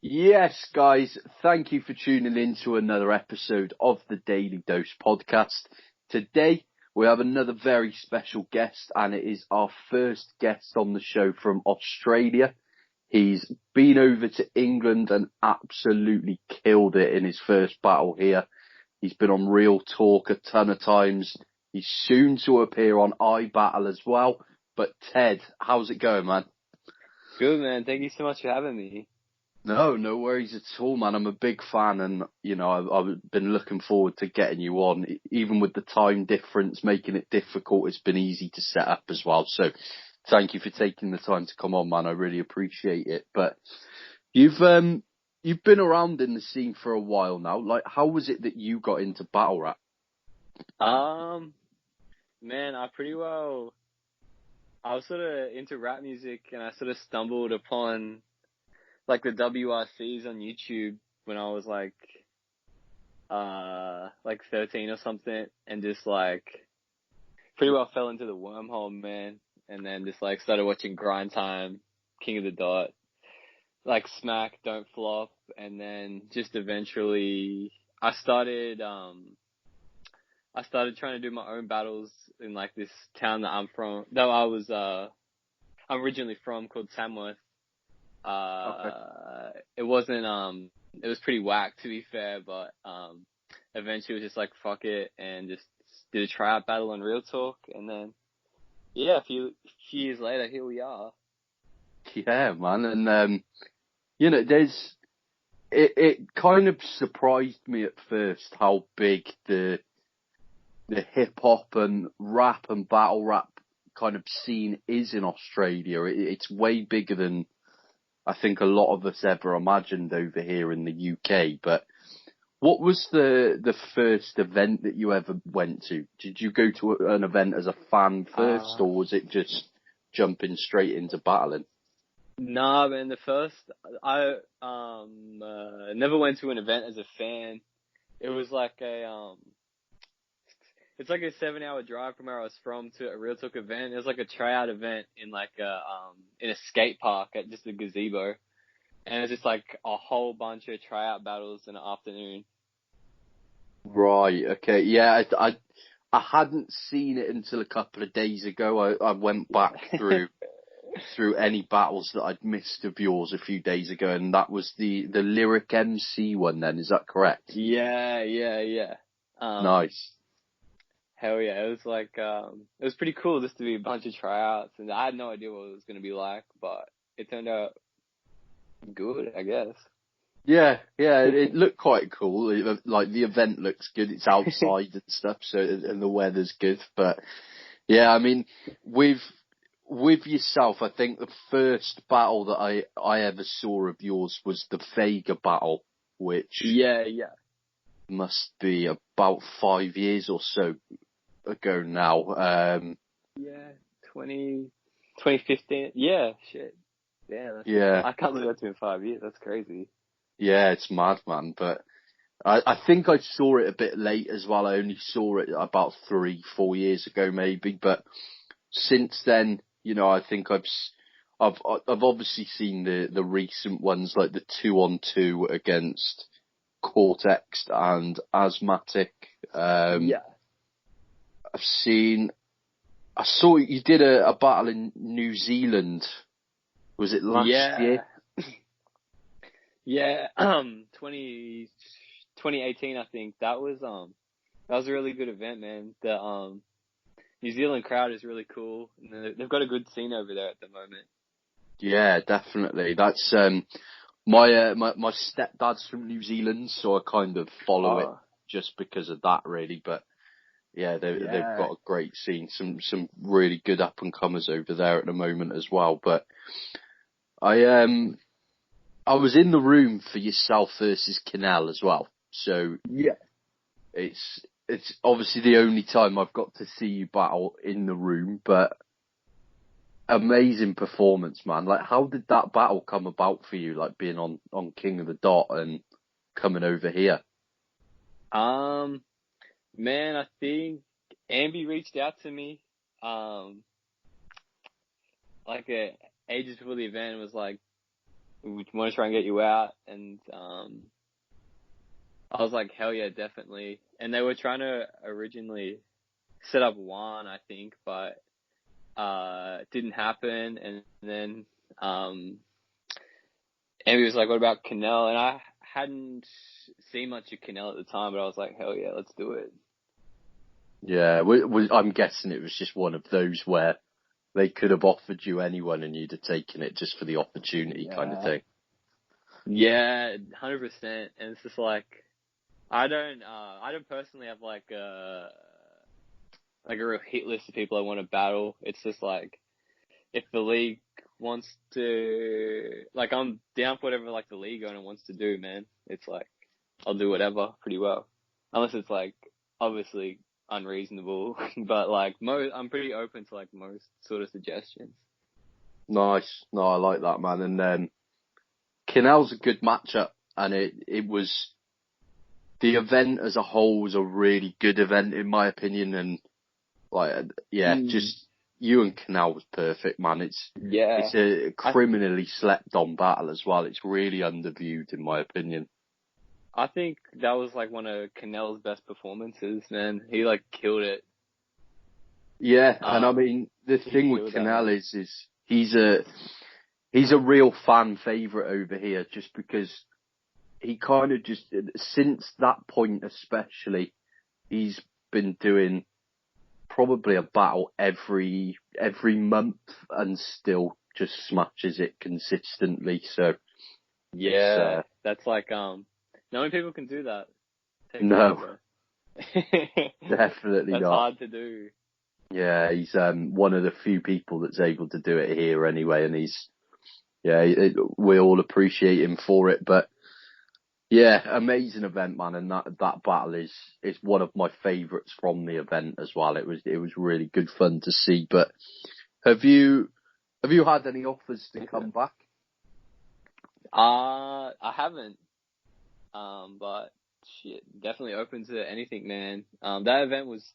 Yes, guys, thank you for tuning in to another episode of the Daily Dose podcast. Today, we have another very special guest, and it is our first guest on the show from Australia. He's been over to England and absolutely killed it in his first battle here. He's been on Real Talk a ton of times. He's soon to appear on iBattle as well. But Ted, how's it going, man? Good, man. Thank you so much for having me. No worries at all, man. I'm a big fan, and I've been looking forward to getting you on. Even with the time difference making it difficult, it's been easy to set up as well. So, thank you for taking the time to come on, man. I really appreciate it. But you've been around in the scene for a while now. Like, how was it that you got into battle rap? Man, I was sort of into rap music, and I sort of stumbled upon like the WRCs on YouTube when I was like 13 or something, and just like pretty well fell into the wormhole, man. And then just like started watching Grind Time, King of the Dot, like Smack, Don't Flop, and then just eventually I started trying to do my own battles in like this town that I'm from. Though I'm originally from, called Tamworth. It wasn't, it was pretty whack, to be fair, but, eventually it was just like, fuck it, and just did a tryout battle on Real Talk, and then, yeah, a few years later, here we are. Yeah, man, and it kind of surprised me at first how big the hip hop and rap and battle rap kind of scene is in Australia. It's way bigger than I think a lot of us ever imagined over here in the UK. But what was the first event that you ever went to? Did you go to an event as a fan first, or was it just jumping straight into battling? Nah, man, I never went to an event as a fan. It was like it's like a 7-hour drive from where I was from to a Real Talk event. It was like a tryout event in like in a skate park at just a gazebo. And it's just like a whole bunch of tryout battles in the afternoon. Right. Okay. Yeah. I hadn't seen it until a couple of days ago. I went back through any battles that I'd missed of yours a few days ago, and that was the Lyric MC one. Then is that correct? Yeah. Nice. Hell yeah. It was like, it was pretty cool just to be a bunch of tryouts, and I had no idea what it was going to be like, but it turned out good, I guess. Yeah, it looked quite cool. Like the event looks good. It's outside and stuff, so and the weather's good. But yeah, I mean, with yourself, I think the first battle that I ever saw of yours was the Vega battle, which Yeah. must be about 5 years or so ago now. Yeah, 2015. Yeah, shit. Yeah, I can't believe that's been 5 years. That's crazy. yeah, it's mad, man. But I think I saw it a bit late as well. I only saw it about 3-4 years ago, maybe. But since then, I think I've obviously seen the recent ones, like the 2-on-2 against Cortex and Asthmatic. Yeah. I saw you did a battle in New Zealand. Was it last year? Yeah, 2018, I think. That was a really good event, man. The New Zealand crowd is really cool, and they've got a good scene over there at the moment. Yeah, definitely. That's my stepdad's from New Zealand, so I kind of follow it just because of that, really. But yeah, they've got a great scene. Some really good up and comers over there at the moment as well. But I was in the room for yourself versus Canal as well. So Yeah. it's obviously the only time I've got to see you battle in the room, but amazing performance, man. Like, how did that battle come about for you? Like being on King of the Dot and coming over here. Man, I think Ambi reached out to me, like ages before the event, and was like, we want to try and get you out. And I was like, hell yeah, definitely. And they were trying to originally set up one, I think, but it didn't happen. And then Amy was like, what about Canal? And I hadn't seen much of Canal at the time, but I was like, hell yeah, let's do it. Yeah, I'm guessing it was just one of those where they could have offered you anyone and you'd have taken it just for the opportunity kind of thing. Yeah, 100%. And it's just like, I don't personally have like a real hit list of people I want to battle. It's just like, if the league wants to, like, I'm down for whatever like the league owner wants to do, man. It's like, I'll do whatever pretty well. Unless it's like, obviously unreasonable, but like I'm pretty open to like most sort of suggestions. Nice. No, I like that, man. And Canal's a good matchup, and it was, the event as a whole was a really good event in my opinion, and like, just you and Canal was perfect, man. It's a criminally slept on battle as well. It's really underviewed in my opinion. I think that was like one of Canel's best performances, man. He like killed it. Yeah, and I mean, the thing with Canal is he's a real fan favourite over here, just because he kind of just, since that point especially, he's been doing probably a battle every month and still just smashes it consistently. So yeah, that's like not many people can do that. No, definitely that's not. hard to do. Yeah, he's one of the few people that's able to do it here anyway, and we all appreciate him for it. But yeah, amazing event, man, and that battle is one of my favourites from the event as well. It was really good fun to see. But have you had any offers to come back? I haven't. But shit, definitely open to anything, man. That event was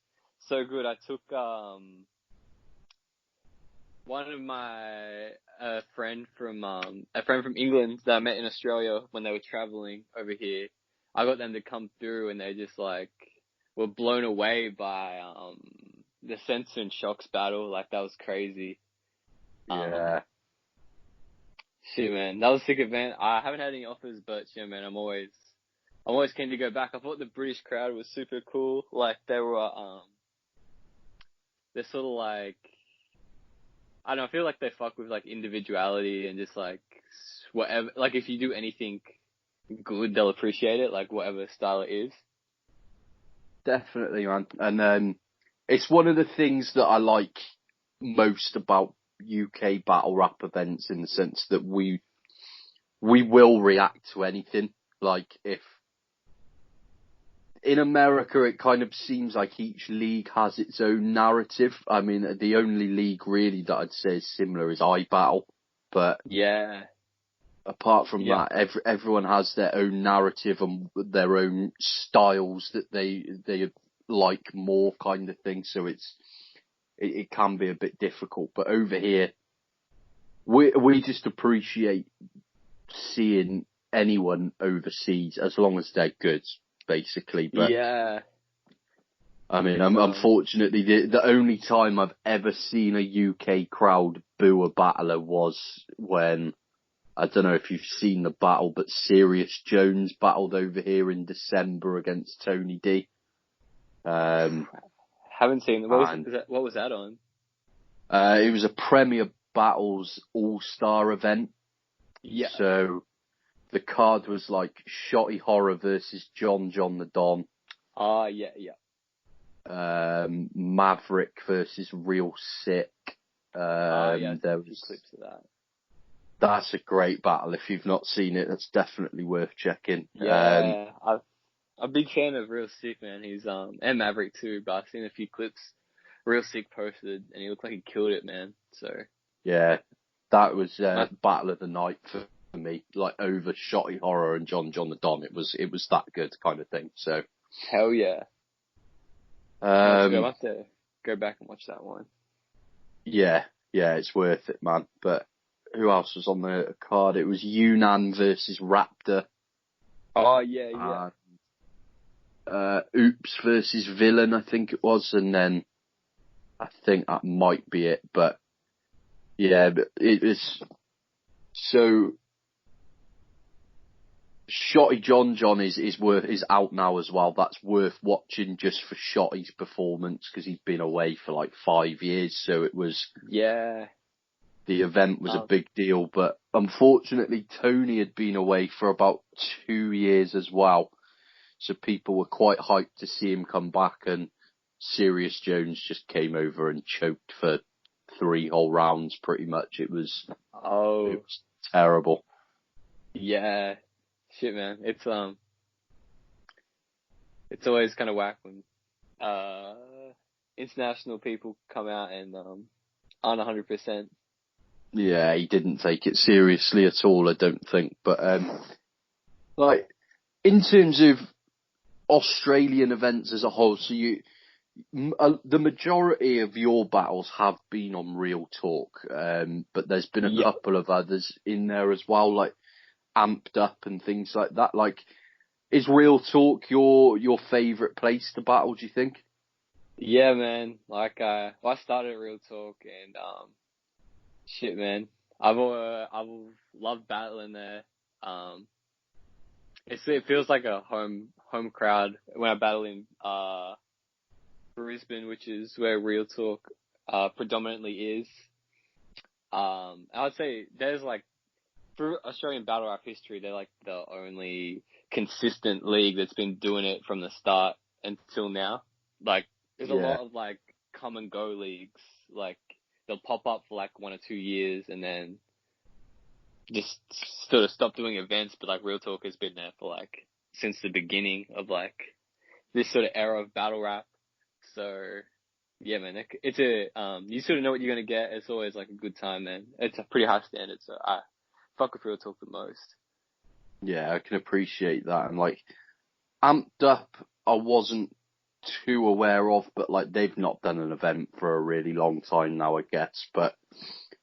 so good. I took one of my a friend from England that I met in Australia when they were traveling over here. I got them to come through, and they just like were blown away by the Sensor and Shocks battle. Like, that was crazy. Yeah. Shit, man, that was a sick event. I haven't had any offers, but yeah, man, I'm always keen to go back. I thought the British crowd was super cool. Like, they were they're sort of like, I don't know, I feel like they fuck with like individuality and just like whatever, like if you do anything good, they'll appreciate it, like whatever style it is. Definitely, man. And it's one of the things that I like most about UK battle rap events, in the sense that we will react to anything. Like, if in America, it kind of seems like each league has its own narrative. I mean, the only league really that I'd say is similar is iBattle, but yeah, apart from that, everyone has their own narrative and their own styles that they like more, kind of thing. So it can be a bit difficult. But over here, we just appreciate seeing anyone overseas as long as they're good, basically. But yeah. I mean, unfortunately, the only time I've ever seen a UK crowd boo a battler was when, I don't know if you've seen the battle, but Serious Jones battled over here in December against Tony D. Haven't seen it. What was that on? It was a Premier Battles All-Star event. Yeah. So the card was like Shotty Horror versus John the Don. Yeah. Maverick versus Real Sick. Yeah, there was clips of that. That's a great battle. If you've not seen it, that's definitely worth checking. Yeah, I'm a big fan of Real Sick, man. He's and Maverick too, but I've seen a few clips Real Sick posted, and he looked like he killed it, man. So yeah, that was battle of the night for me. Like, over Shotty Horror and John the Don, it was that good, kind of thing. So hell yeah. I'll have to go back and watch that one. Yeah, it's worth it, man. But who else was on the card? It was Yunnan versus Raptor. Oh, yeah. Oops versus Villain, I think it was, and then I think that might be it. But yeah, but it was so. Shotty John is out now as well. That's worth watching just for Shotty's performance because he's been away for like 5 years. So it was Yeah. The event was a big deal, but unfortunately Tony had been away for about 2 years as well. So people were quite hyped to see him come back, and Serious Jones just came over and choked for 3 whole rounds pretty much. It was terrible. Yeah. Shit, man. It's always kind of whack when international people come out and aren't 100%. Yeah, he didn't take it seriously at all, I don't think. But like in terms of Australian events as a whole, so the majority of your battles have been on Real Talk, but there's been a couple of others in there as well, like Amped Up and things like that. Like, is Real Talk your favourite place to battle, do you think? Yeah, man. Like, I started at Real Talk and, shit, man. I've loved battling there. It feels like a home crowd when I battle in, Brisbane, which is where Real Talk, predominantly is. I would say there's like, for Australian battle rap history, they're like the only consistent league that's been doing it from the start until now. Like, there's a lot of like come and go leagues. Like, they'll pop up for like 1 or 2 years and then just sort of stop doing events. But like Real Talk has been there for like since the beginning of like this sort of era of battle rap. So yeah, man, it's you sort of know what you're gonna get. It's always like a good time, man. It's a pretty high standard, so I fuck with Real Talk the most. Yeah, I can appreciate that. And like Amped Up, I wasn't too aware of, but like they've not done an event for a really long time now, I guess. But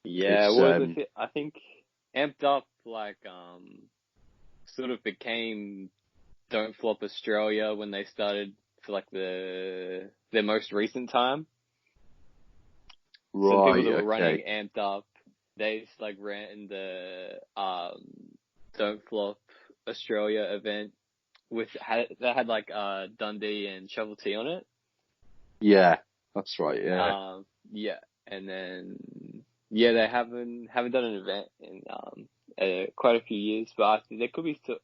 yeah, I think Amped Up like sort of became Don't Flop Australia when they started for like their most recent time. Right. So people that were running Amped Up, they like ran the Don't Flop Australia event that had like Dundee and Shovel T on it. Yeah, that's right. Yeah. Yeah, and then they haven't done an event in quite a few years, but there could be still.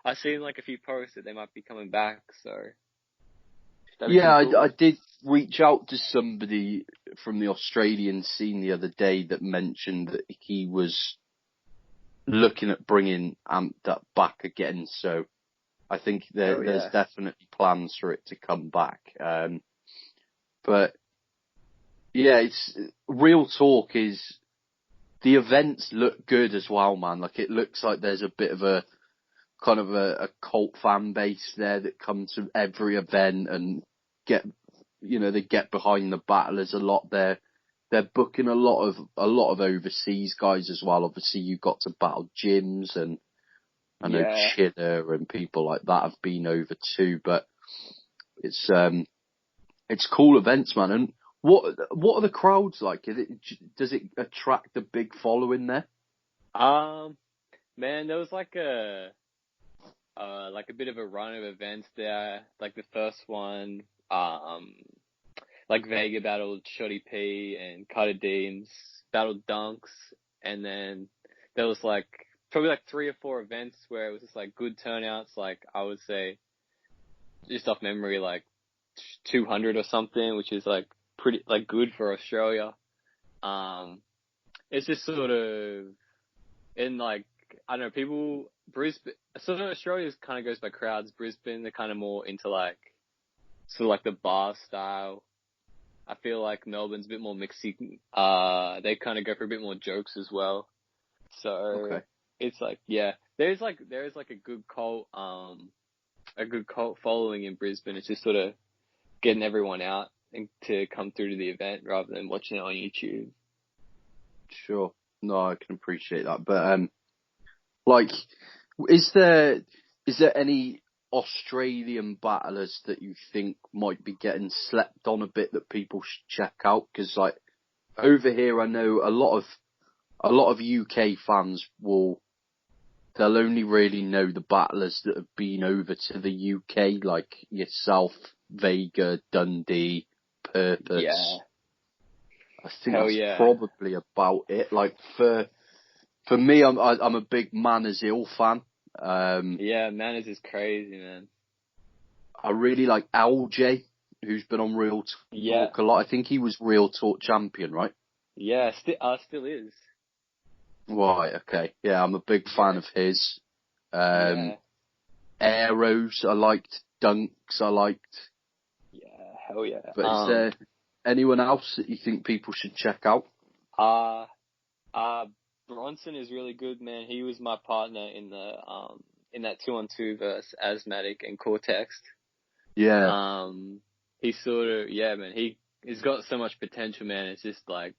I've seen like a few posts that they might be coming back, so. Yeah, cool. I did reach out to somebody from the Australian scene the other day that mentioned that he was looking at bringing Amped Up back again. So I think there's definitely plans for it to come back. But yeah, it's Real Talk is the events look good as well, man. Like it looks like there's a bit of a kind of a cult fan base there that comes to every event and they get behind the battlers a lot. They're booking a lot of overseas guys as well. Obviously, you got to battle Jims, and I know Chidder and people like that have been over too. But it's cool events, man. And what are the crowds like? Does it attract a big following there? Man, there was like a bit of a run of events there. Like the first one, like Vega battled Shotty P and Carter Deems, battled Dunks, and then there was like probably like 3 or 4 events where it was just like good turnouts. Like I would say, just off memory, like 200 or something, which is like pretty like good for Australia. It's just sort of in like I don't know Brisbane. Sort of Australia kind of goes by crowds. Brisbane, they're kind of more into like sort of like the bar style. I feel like Melbourne's a bit more mixy. They kind of go for a bit more jokes as well. So it's like, yeah, there is like a good cult following in Brisbane. It's just sort of getting everyone out and to come through to the event rather than watching it on YouTube. Sure. No, I can appreciate that. But like, is there any Australian battlers that you think might be getting slept on a bit that people should check out? Because like over here, I know a lot of UK fans they'll only really know the battlers that have been over to the UK, like yourself, Vega, Dundee, Purpose. Yeah. I think Hell that's yeah. probably about it. Like for me, I'm a big Manazil fan. Yeah, Manners is crazy, man. I really like LJ, who's been on Real Yeah. Talk a lot. I think he was Real Talk champion, right? Yeah, still is. Right, okay. Yeah, I'm a big fan of his. Yeah. Arrows, I liked. Dunks, I liked. Yeah, hell yeah. But is there anyone else that you think people should check out? Bronson is really good, man. He was my partner in that 2-on-2 versus Asthmatic and Cortex. Yeah. He sort of, yeah, man, he's got so much potential, man. It's just like,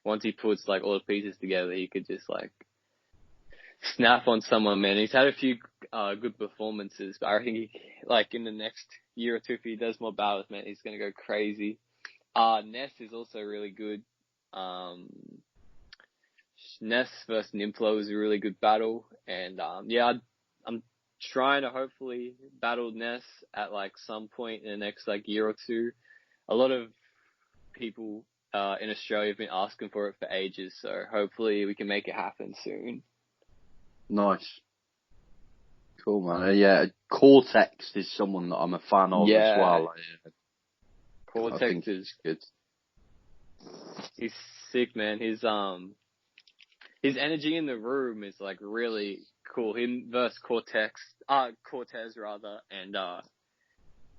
once he puts like all the pieces together, he could just like snap on someone, man. He's had a few, good performances, but I think like in the next year or two, if he does more battles, man, he's gonna go crazy. Ness is also really good. Ness versus Nymplo is a really good battle, and I'm trying to hopefully battle Ness at like some point in the next like year or two. A lot of people in Australia have been asking for it for ages, so hopefully we can make it happen soon. Nice. Cool, man. Yeah, Cortex is someone that I'm a fan of as well. Cortex I think he's good. He's sick, man. His energy in the room is like really cool. Him versus Cortez rather, and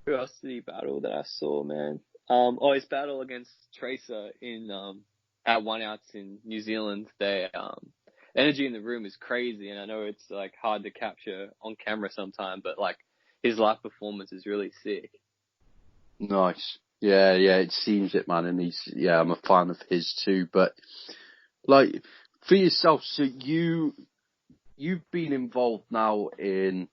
who else did he battle that I saw, man? His battle against Tracer in at 1 Outs in New Zealand. Energy in the room is crazy, and I know it's like hard to capture on camera sometimes, but like his live performance is really sick. Nice. Yeah, it seems it, man, and I'm a fan of his too. But like for yourself, so you've been involved now in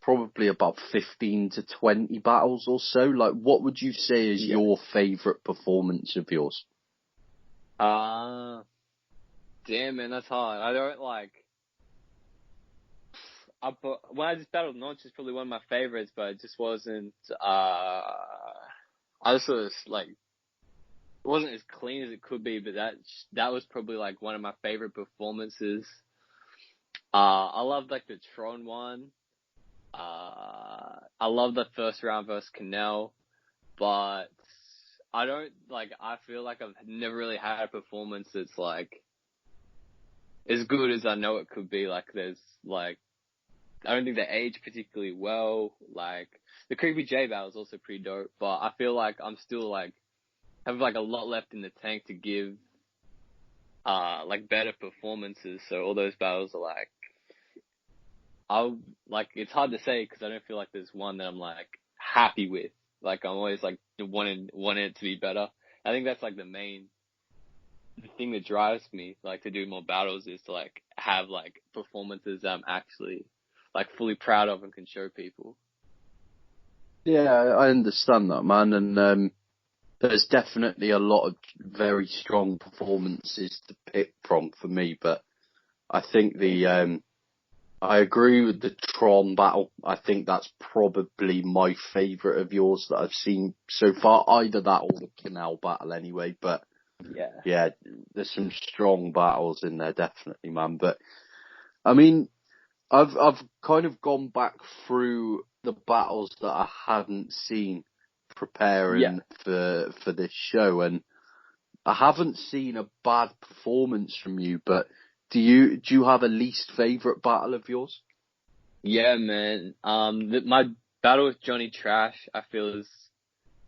probably about 15 to 20 battles or so. Like, what would you say is your favourite performance of yours? Damn, man, that's hard. I don't like. When I just battled Notch is probably one of my favorites, but it just wasn't. I just sort of like. It wasn't as clean as it could be, but that was probably like one of my favorite performances. I loved like the Tron one. I love the first round versus Canal, but I feel like I've never really had a performance that's like as good as I know it could be. Like there's like, I don't think they age particularly well. Like the Creepy J battle is also pretty dope, but I feel like I'm still like, have like a lot left in the tank to give, like better performances. So all those battles are like, it's hard to say because I don't feel like there's one that I'm like happy with. Like I'm always like wanting it to be better. I think that's like the thing that drives me like to do more battles is to like have like performances that I'm actually like fully proud of and can show people. Yeah, I understand that, man, and there's definitely a lot of very strong performances to pick from for me, but I think I agree with the Tron battle. I think that's probably my favourite of yours that I've seen so far. Either that or the Canal battle anyway, but yeah, there's some strong battles in there, definitely, man. But I mean, I've kind of gone back through the battles that I hadn't seen preparing for this show, and I haven't seen a bad performance from you. But do you have a least favourite battle of yours? Yeah, man. My battle with Johnny Trash, I feel is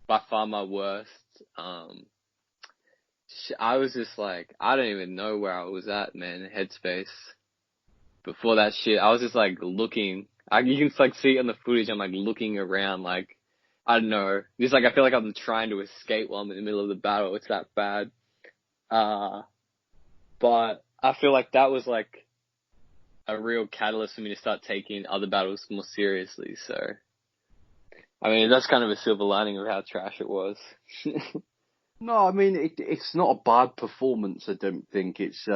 by far my worst. I was just like, I don't even know where I was at, man, in headspace. Before that shit, I was just like looking. You can like see it on the footage. I'm like looking around, like I don't know. Just like I feel like I'm trying to escape while I'm in the middle of the battle. It's that bad. But I feel like that was like a real catalyst for me to start taking other battles more seriously. So, I mean, that's kind of a silver lining of how trash it was. No, I mean it's not a bad performance. I don't think it's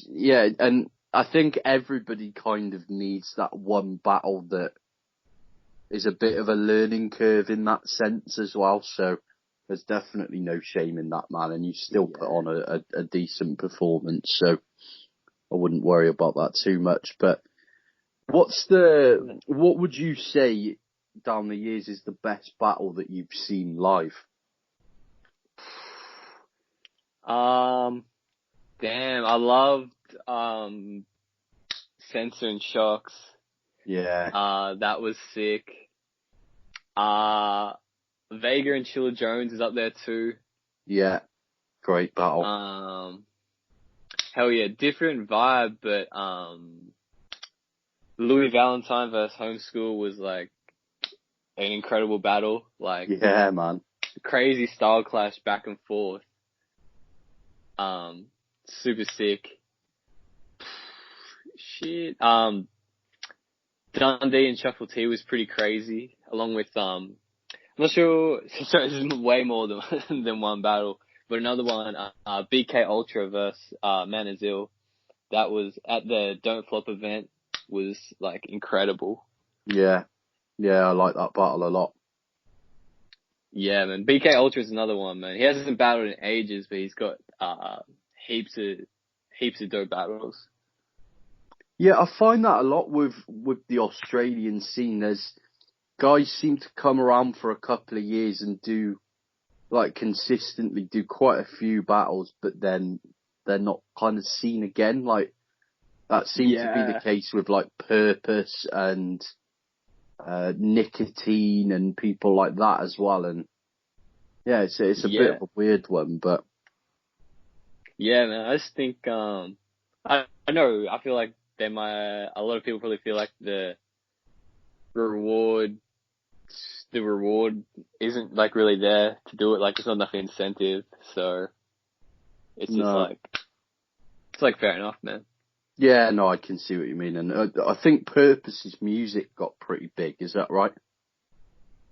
yeah, and I think everybody kind of needs that one battle that is a bit of a learning curve in that sense as well. So there's definitely no shame in that, man. And you still put on a decent performance. So I wouldn't worry about that too much. But what would you say down the years is the best battle that you've seen live? Damn, I loved Sensor and Shocks. Yeah. That was sick. Vega and Chilla Jones is up there too. Yeah. Great battle. Hell yeah, different vibe, but Louis Valentine versus Homeschool was like an incredible battle. Like, yeah, man. Crazy style clash back and forth. Super sick. Shit. Dundee and Shuffle T was pretty crazy, along with I'm not sure. Sorry, this is way more than one battle, but another one, BK Ultra versus Manazil. That was at the Don't Flop event. Was like incredible. Yeah, I like that battle a lot. Yeah, man. BK Ultra is another one, man. He hasn't battled in ages, but he's got heaps of dope battles. Yeah, I find that a lot with the Australian scene. There's guys seem to come around for a couple of years and do like consistently do quite a few battles, but then they're not kind of seen again. Like that seems to be the case with like Purpose and Nicotine and people like that as well. And yeah, it's a bit of a weird one, but yeah, man. I just think I know. I feel like a lot of people probably feel like the reward isn't like really there to do it. Like there's not enough incentive, so it's just it's like fair enough, man. Yeah, no, I can see what you mean, and I think Purpose's music got pretty big. Is that right?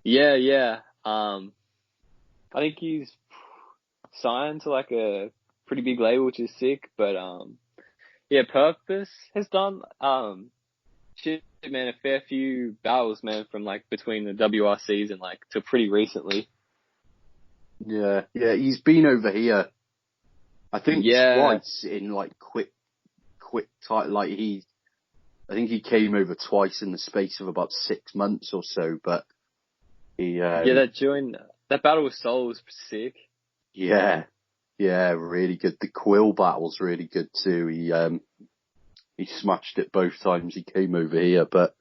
Yeah. I think he's signed to like a pretty big label, which is sick. But yeah, Purpose has done shit, man, a fair few battles, man, from like between the WRCs and like to pretty recently. Yeah, he's been over here. I think twice in like quick time. Like I think he came over twice in the space of about 6 months or so. But he that battle with Soul was sick. Yeah, really good. The Quill battle's really good too. He smashed it both times he came over here. But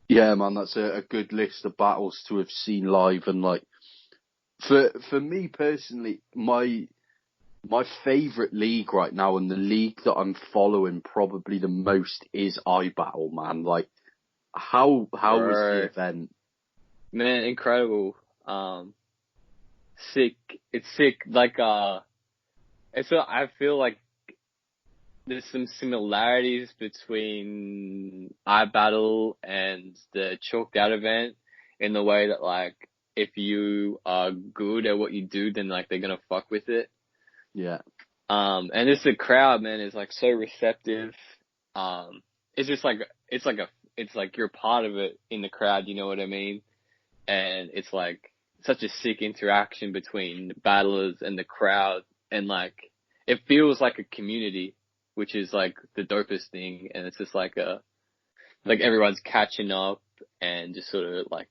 yeah, man, that's a good list of battles to have seen live. And like for me personally, my favourite league right now, and the league that I'm following probably the most, is iBattle, man. Like, how was the event? Man, incredible. Sick. It's sick. Like, I feel like there's some similarities between iBattle and the Chalked Out event in the way that, like, if you are good at what you do, then, like, they're gonna fuck with it. Yeah. And it's the crowd, man, is like so receptive. It's just like, it's like you're part of it in the crowd, you know what I mean? And it's like such a sick interaction between the battlers and the crowd. And like, it feels like a community, which is like the dopest thing. And it's just like everyone's catching up and just sort of like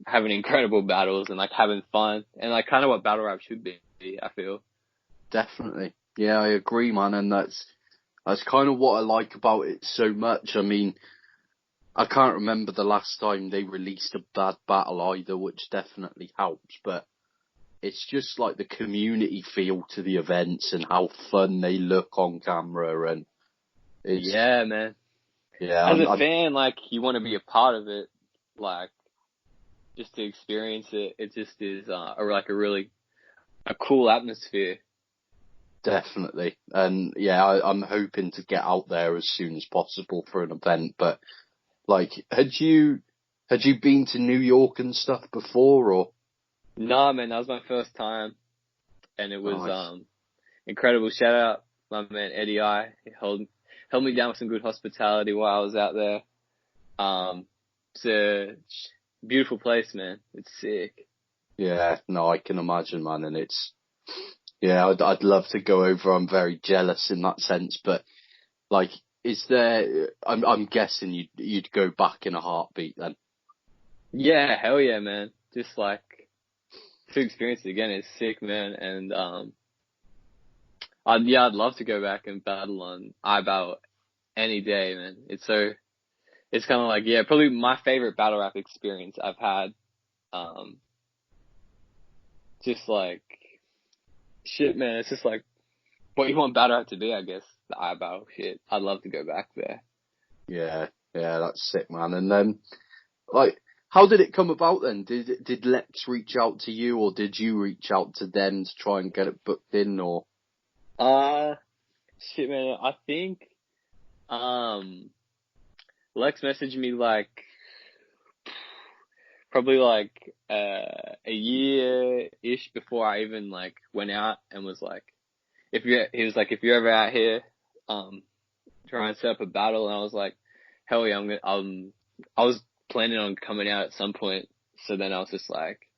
having incredible battles and like having fun and like kind of what battle rap should be, I feel. Definitely. Yeah, I agree, man. And that's kind of what I like about it so much. I mean, I can't remember the last time they released a bad battle either, which definitely helps, but it's just like the community feel to the events and how fun they look on camera, and yeah, man. Yeah. As a fan, like, you want to be a part of it, like, just to experience it. It just is, like a really, a cool atmosphere. Definitely. And yeah, I'm hoping to get out there as soon as possible for an event. But like, had you been to New York and stuff before, or? Nah, man, that was my first time, and it was Nice. incredible. Shout out my man Eddie I. He held me down with some good hospitality while I was out there. It's a beautiful place, man. It's sick. Yeah, no, I can imagine, man. And yeah, I'd love to go over. I'm very jealous in that sense, but like, is there? I'm guessing you'd go back in a heartbeat then. Yeah, hell yeah, man. Just like to experience it again is sick, man. And I'd love to go back and battle on iBattle any day, man. It's kind of like, yeah, probably my favorite battle rap experience I've had. Um, just like shit, man. It's just like what you want battle rap to be, I guess. The iBattle shit. I'd love to go back there. Yeah, yeah, that's sick, man. And then, like, how did it come about then? Did Lex reach out to you, or did you reach out to them to try and get it booked in, or? Uh, shit, man. I think Lex messaged me like probably like a year ish before I even like went out and was like, he was like, if you're ever out here, trying to set up a battle, and I was like, hell yeah, I was planning on coming out at some point, so then I was just like,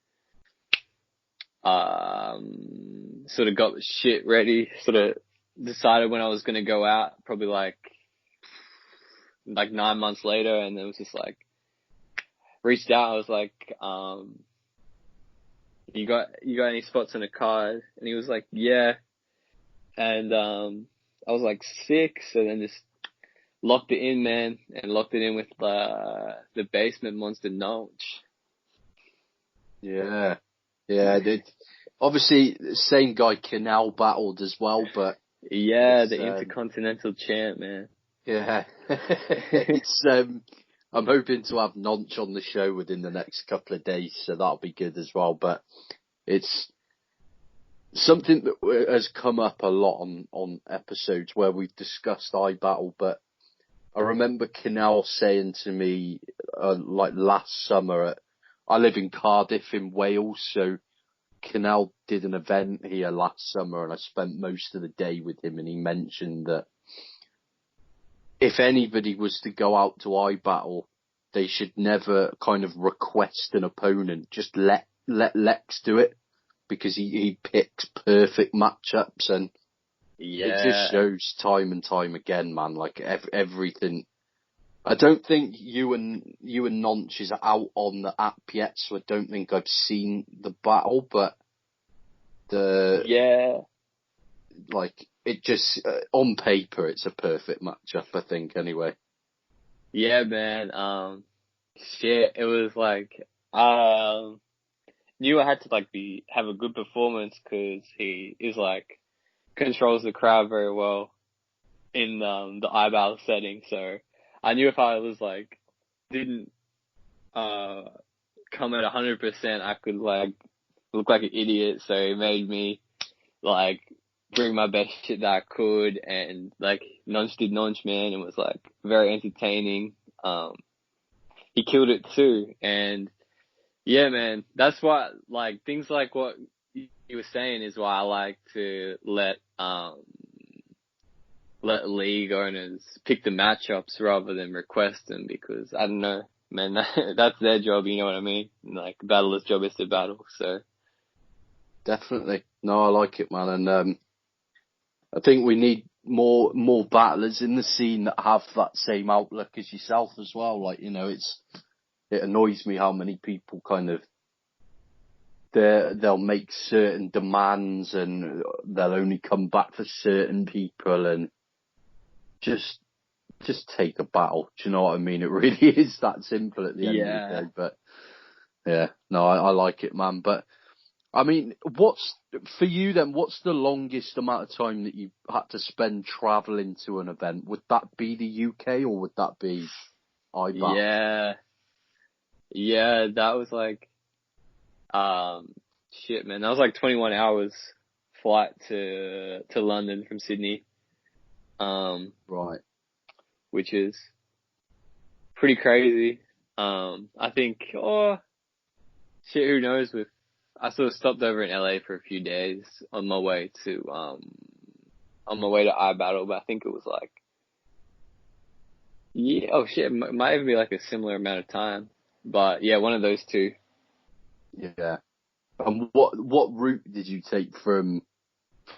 sort of got the shit ready, sort of decided when I was gonna go out, probably like 9 months later, and it was just like, reached out, I was like, you got any spots on the card? And he was like, yeah. And I was like, sick. So then just locked it in, man, and locked it in with the Basement Monster Notch. Yeah, yeah. Obviously, the same guy Canal battled as well, but Yeah, it's the Intercontinental Champ, man. yeah, it's I'm hoping to have Nonch on the show within the next couple of days, so that'll be good as well. But it's something that has come up a lot on episodes where we've discussed iBattle, but I remember Canal saying to me, like last summer, I live in Cardiff in Wales, so Canal did an event here last summer, and I spent most of the day with him, and he mentioned that if anybody was to go out to iBattle, they should never kind of request an opponent. Just let Lex do it, because he picks perfect matchups, and it just Yeah, shows time and time again, man. Like everything. I don't think you and Nonch is out on the app yet, so I don't think I've seen the battle, but yeah, like it just on paper it's a perfect matchup, I think. Anyway. yeah, man. Shit, it was like, um, knew I had to like have a good performance because he is like controls the crowd very well in the eyeball setting. So I knew if I was like didn't uh come at 100%, I could like look like an idiot. So it made me like bring my best shit that I could, and like Nonch did Nonch, man. It was like very entertaining. He killed it too, and yeah, man, that's why like things like what you were saying is why I like to let league owners pick the matchups rather than request them, because I don't know, man, that's their job, you know what I mean? Like, battler's job is to battle, so. Definitely. No, I like it, man. And I think we need more battlers in the scene that have that same outlook as yourself as well. Like, it annoys me how many people kind of they'll make certain demands, and they'll only come back for certain people, and just take a battle. Do you know what I mean? It really is that simple at the end of the Yeah. day. But yeah, no, I like it, man. But I mean, what's for you then? What's the longest amount of time that you had to spend traveling to an event? Would that be the UK, or would that be IBAT? Yeah. Yeah, that was like, shit, man, that was like 21 hours flight to London from Sydney. Right. Which is pretty crazy. I think, shit, who knows I sort of stopped over in LA for a few days on my way to iBattle, but I think it was like, yeah, oh shit, it might even be like a similar amount of time. But yeah, one of those two. Yeah. And what route did you take from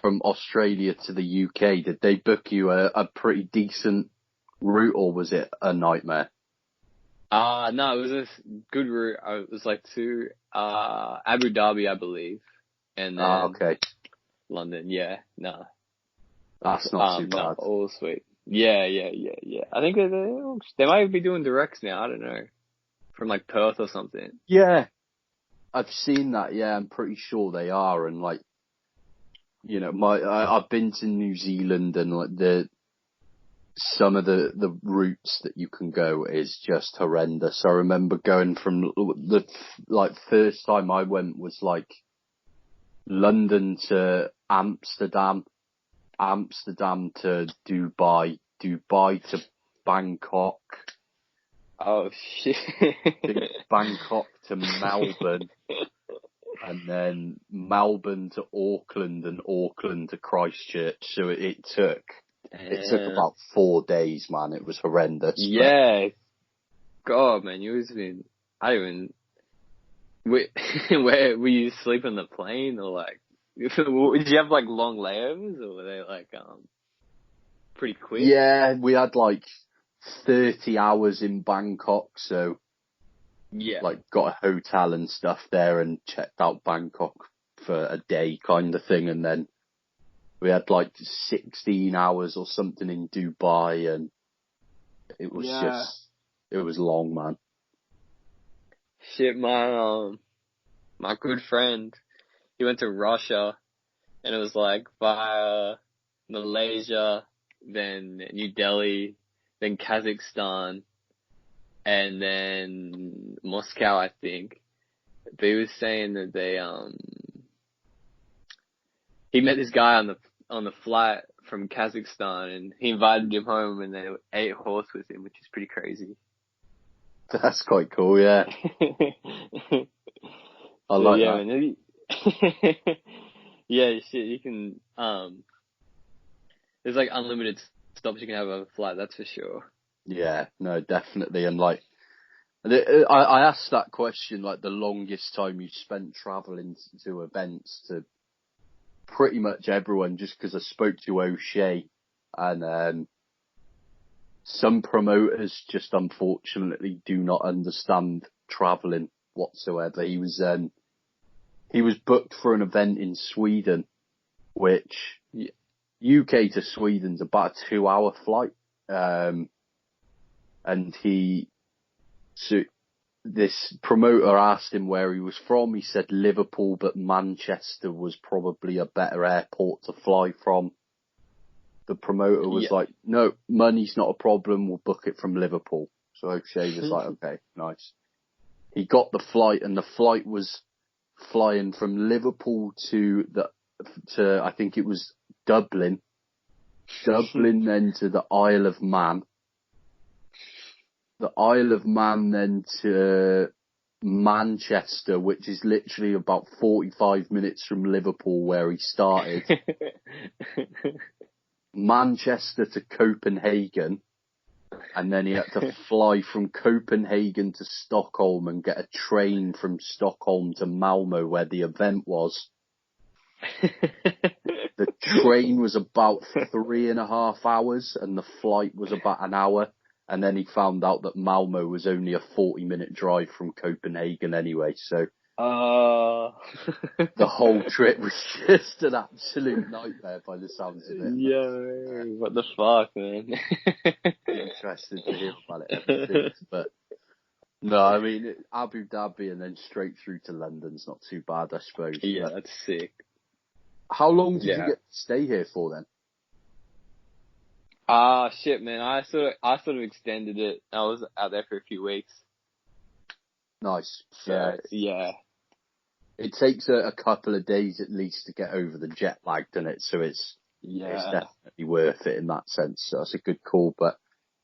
Australia to the UK? Did they book you a pretty decent route, or was it a nightmare? No, it was a good route. It was like to Abu Dhabi, I believe, and then Okay. London. Yeah, no, That's not too no, bad. all sweet. Yeah. I think they might be doing directs now. I don't know, from like Perth or something. Yeah. I've seen that, yeah, I'm pretty sure they are, and like, you know, I've been to New Zealand, and like some of the routes that you can go is just horrendous. I remember going from the first time I went was like London to Amsterdam, Amsterdam to Dubai, Dubai to Bangkok, Oh shit! Bangkok to Melbourne, and then Melbourne to Auckland, and Auckland to Christchurch. So it took about 4 days, man. It was horrendous. Yeah, God, man, where were you sleep on the plane, or like, did you have like long layovers, or were they like pretty quick? Yeah, we had like 30 hours in Bangkok, so Yeah, like got a hotel and stuff there and checked out Bangkok for a day kind of thing, and then we had like 16 hours or something in Dubai, and it was it was long, man. shit, my good friend, he went to Russia, and it was like via Malaysia, then New Delhi, then Kazakhstan, and then Moscow, I think. But he was saying that he met this guy on the flight from Kazakhstan, and he invited him home, and they ate horse with him, which is pretty crazy. That's quite cool, yeah. I like that. Man, yeah, shit, you can, there's like unlimited stops you can have on a flight, that's for sure. Yeah, no, definitely. And like, I asked that question, like the longest time you spent traveling to events, to pretty much everyone, just because I spoke to O'Shea, and some promoters just unfortunately do not understand traveling whatsoever. He was booked for an event in Sweden, which UK to Sweden's about a 2-hour flight. And this promoter asked him where he was from. He said Liverpool, but Manchester was probably a better airport to fly from. The promoter was like, no, money's not a problem. We'll book it from Liverpool. So O'Shea was like, okay, nice. He got the flight, and the flight was flying from Liverpool to I think it was Dublin, then to the Isle of Man, the Isle of Man then to Manchester, which is literally about 45 minutes from Liverpool where he started, Manchester to Copenhagen, and then he had to fly from Copenhagen to Stockholm and get a train from Stockholm to Malmo where the event was. The train was about 3.5 hours and the flight was about an hour. And then he found out that Malmo was only a 40-minute drive from Copenhagen anyway. So the whole trip was just an absolute nightmare by the sounds of it. Yo, what the fuck, man? Interested to hear about it ever since, but no, I mean, Abu Dhabi and then straight through to London's not too bad, I suppose. Yeah, that's sick. How long did you get to stay here for then? Shit, man. I sort of extended it. I was out there for a few weeks. Nice. So, yeah. it takes a couple of days at least to get over the jet lag, doesn't it? So it's Yeah. definitely worth it in that sense. So that's a good call. But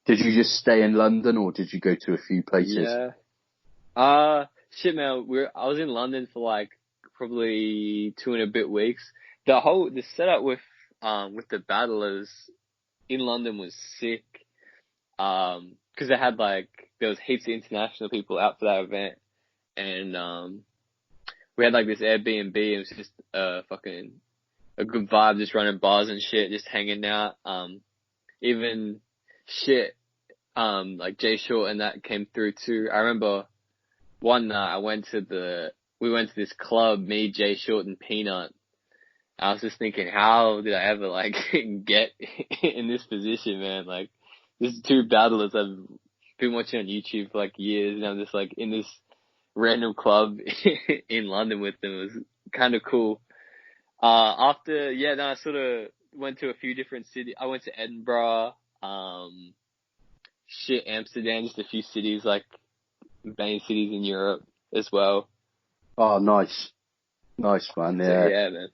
did you just stay in London or did you go to a few places? Yeah. Shit, man. I was in London for like probably 2 and a bit weeks. The setup with the battlers in London was sick. 'Cause they had there was heaps of international people out for that event, and we had like this Airbnb. It was just fucking a good vibe, just running bars and shit, just hanging out. Even shit, like Jay Short and that came through too. I remember one night we went to this club, me, Jay Short, and Peanut. I was just thinking, how did I ever like get in this position, man? Like, this is two battlers I've been watching on YouTube for like years, and I'm just like in this random club in London with them. It was kind of cool. I sort of went to a few different cities. I went to Edinburgh, Amsterdam, just a few cities, like main cities in Europe as well. Oh, nice. Nice, man. So Yeah. yeah, man.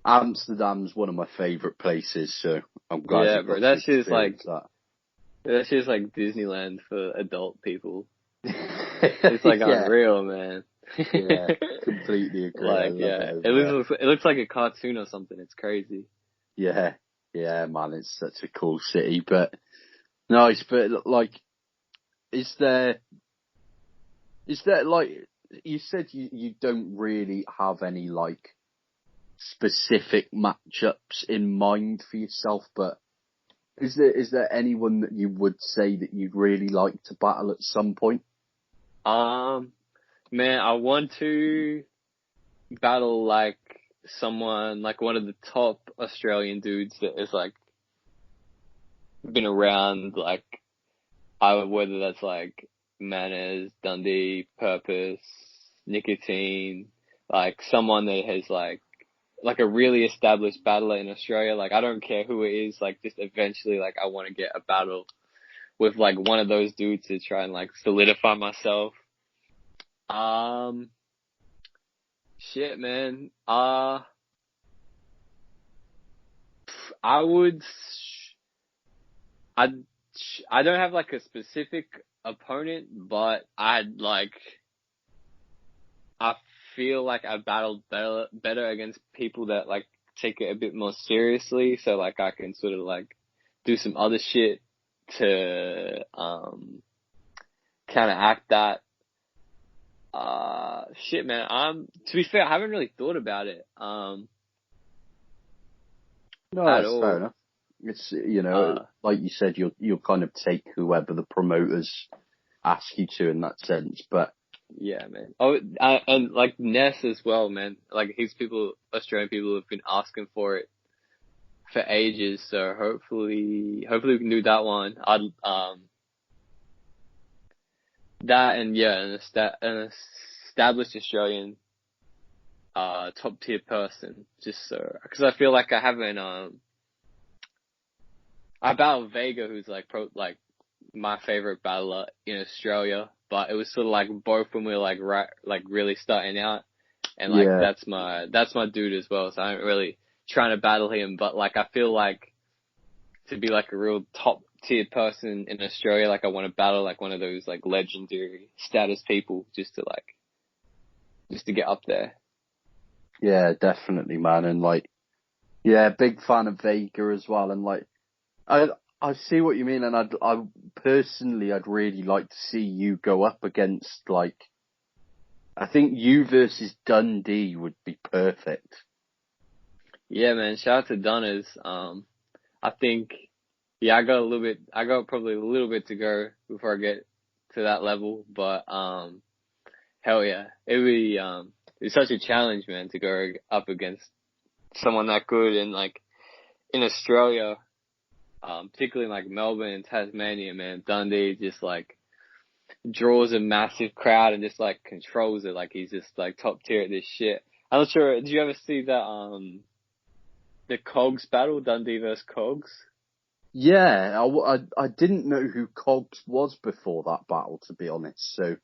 Amsterdam's one of my favourite places, so I'm glad Yeah, you bro. got That's to just experience that. that's just like Disneyland for adult people. It's like unreal, man. Yeah, completely agree. I love it. It looks like a cartoon or something. It's crazy. Yeah, yeah, man, it's such a cool city, but nice. But like, is there like you said you don't really have any like specific matchups in mind for yourself, but is there anyone that you would say that you'd really like to battle at some point? Man, I want to battle like someone like one of the top Australian dudes that is like been around, like whether that's like Manners, Dundee, Purpose, Nicotine, like someone that has like a really established battler in Australia. Like I don't care who it is, like just eventually like I want to get a battle with like one of those dudes to try and like solidify myself. Shit, man. I would. I I don't have like a specific opponent, but I feel like I battled better against people that like take it a bit more seriously. So like I can sort of like do some other shit to counteract that. Shit, man. To be fair, I haven't really thought about it No, at that's fair all. enough. It's like you said, you'll kind of take whoever the promoters ask you to in that sense, but. Yeah, man. Oh, and like Ness as well, man. Like Australian people have been asking for it for ages. So hopefully we can do that one. That and yeah, an established Australian, top tier person. Just so, cause I feel like I haven't, I battled Vega, who's like my favorite battler in Australia, but it was sort of like both when we were like really starting out, and like Yeah. that's my dude as well. So I'm really trying to battle him, but like I feel like to be like a real top tier person in Australia, like I want to battle like one of those like legendary status people just to get up there. Yeah, definitely, man. And like, yeah, big fan of Vega as well. And like, I see what you mean. And I personally, I'd really like to see you go up against like, I think you versus Dundee would be perfect. Yeah, man. Shout out to Dunners. I think, yeah, I got probably a little bit to go before I get to that level, but, hell yeah. It's such a challenge, man, to go up against someone that good. And like, in Australia, particularly in like Melbourne and Tasmania, man, Dundee just like draws a massive crowd and just like controls it. Like he's just like top tier at this shit. I'm not sure, did you ever see the Cogs battle, Dundee versus Cogs? Yeah, I didn't know who Cogs was before that battle, to be honest. So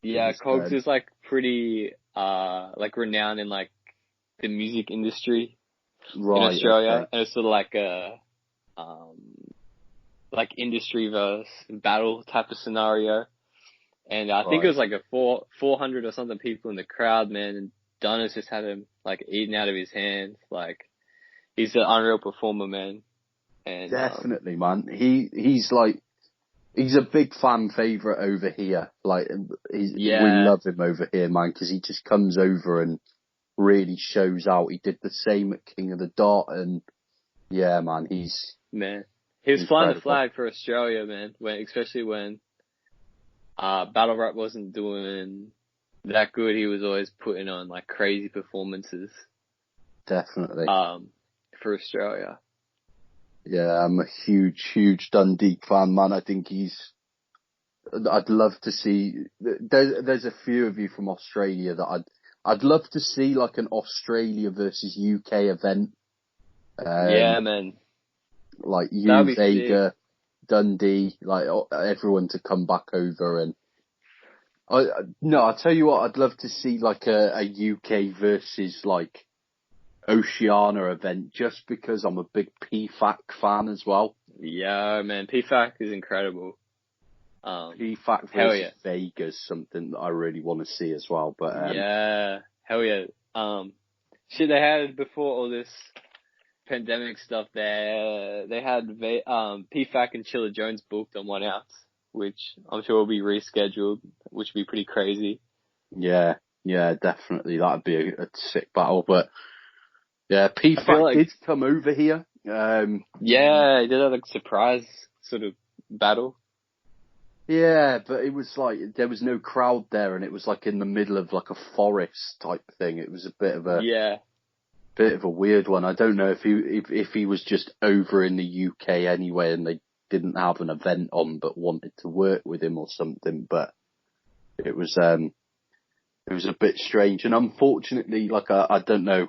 Yeah, Cogs is like pretty like renowned in like the music industry in right, Australia, okay. and it's sort of like a um like industry versus battle type of scenario. And I think it Right. was like a 400 or something people in the crowd, man. And Donis just had him like eaten out of his hands. Like he's an unreal performer, man. And Definitely, man. He's a big fan favourite over here. Like, we yeah, love him over here, man, because he just comes over and really shows out. He did the same at King of the Dot, and yeah, man, he's man, he was flying the incredible. flag for Australia, man. Especially when battle rap wasn't doing that good, he was always putting on like crazy performances. Definitely. For Australia. Yeah, I'm a huge Dundee fan, man. I think I'd love to see. There's a few of you from Australia that I'd love to see like an Australia versus UK event. Yeah, man. Like That'd you, be sick. Vega, Dundee, like everyone to come back over and. I'll tell you what, I'd love to see like a UK versus like Oceania event just because I'm a big PFAC fan as well. Yeah, man. PFAC is incredible. PFAC Hell versus yeah. Vega's something that I really want to see as well. But Yeah. Hell yeah. Shit, they had before all this pandemic stuff there, they had PFAC and Chilla Jones booked on 1 ounce, which I'm sure will be rescheduled, which would be pretty crazy. yeah, definitely that'd be a sick battle. But yeah, I feel PFAC like, did come over here. yeah, they did that like surprise sort of battle. Yeah, but it was like there was no crowd there, and it was like in the middle of like a forest type thing. It was a Yeah. bit of a weird one. I don't know if he was just over in the UK anyway, and they didn't have an event on, but wanted to work with him or something. But it was a bit strange, and unfortunately, like I don't know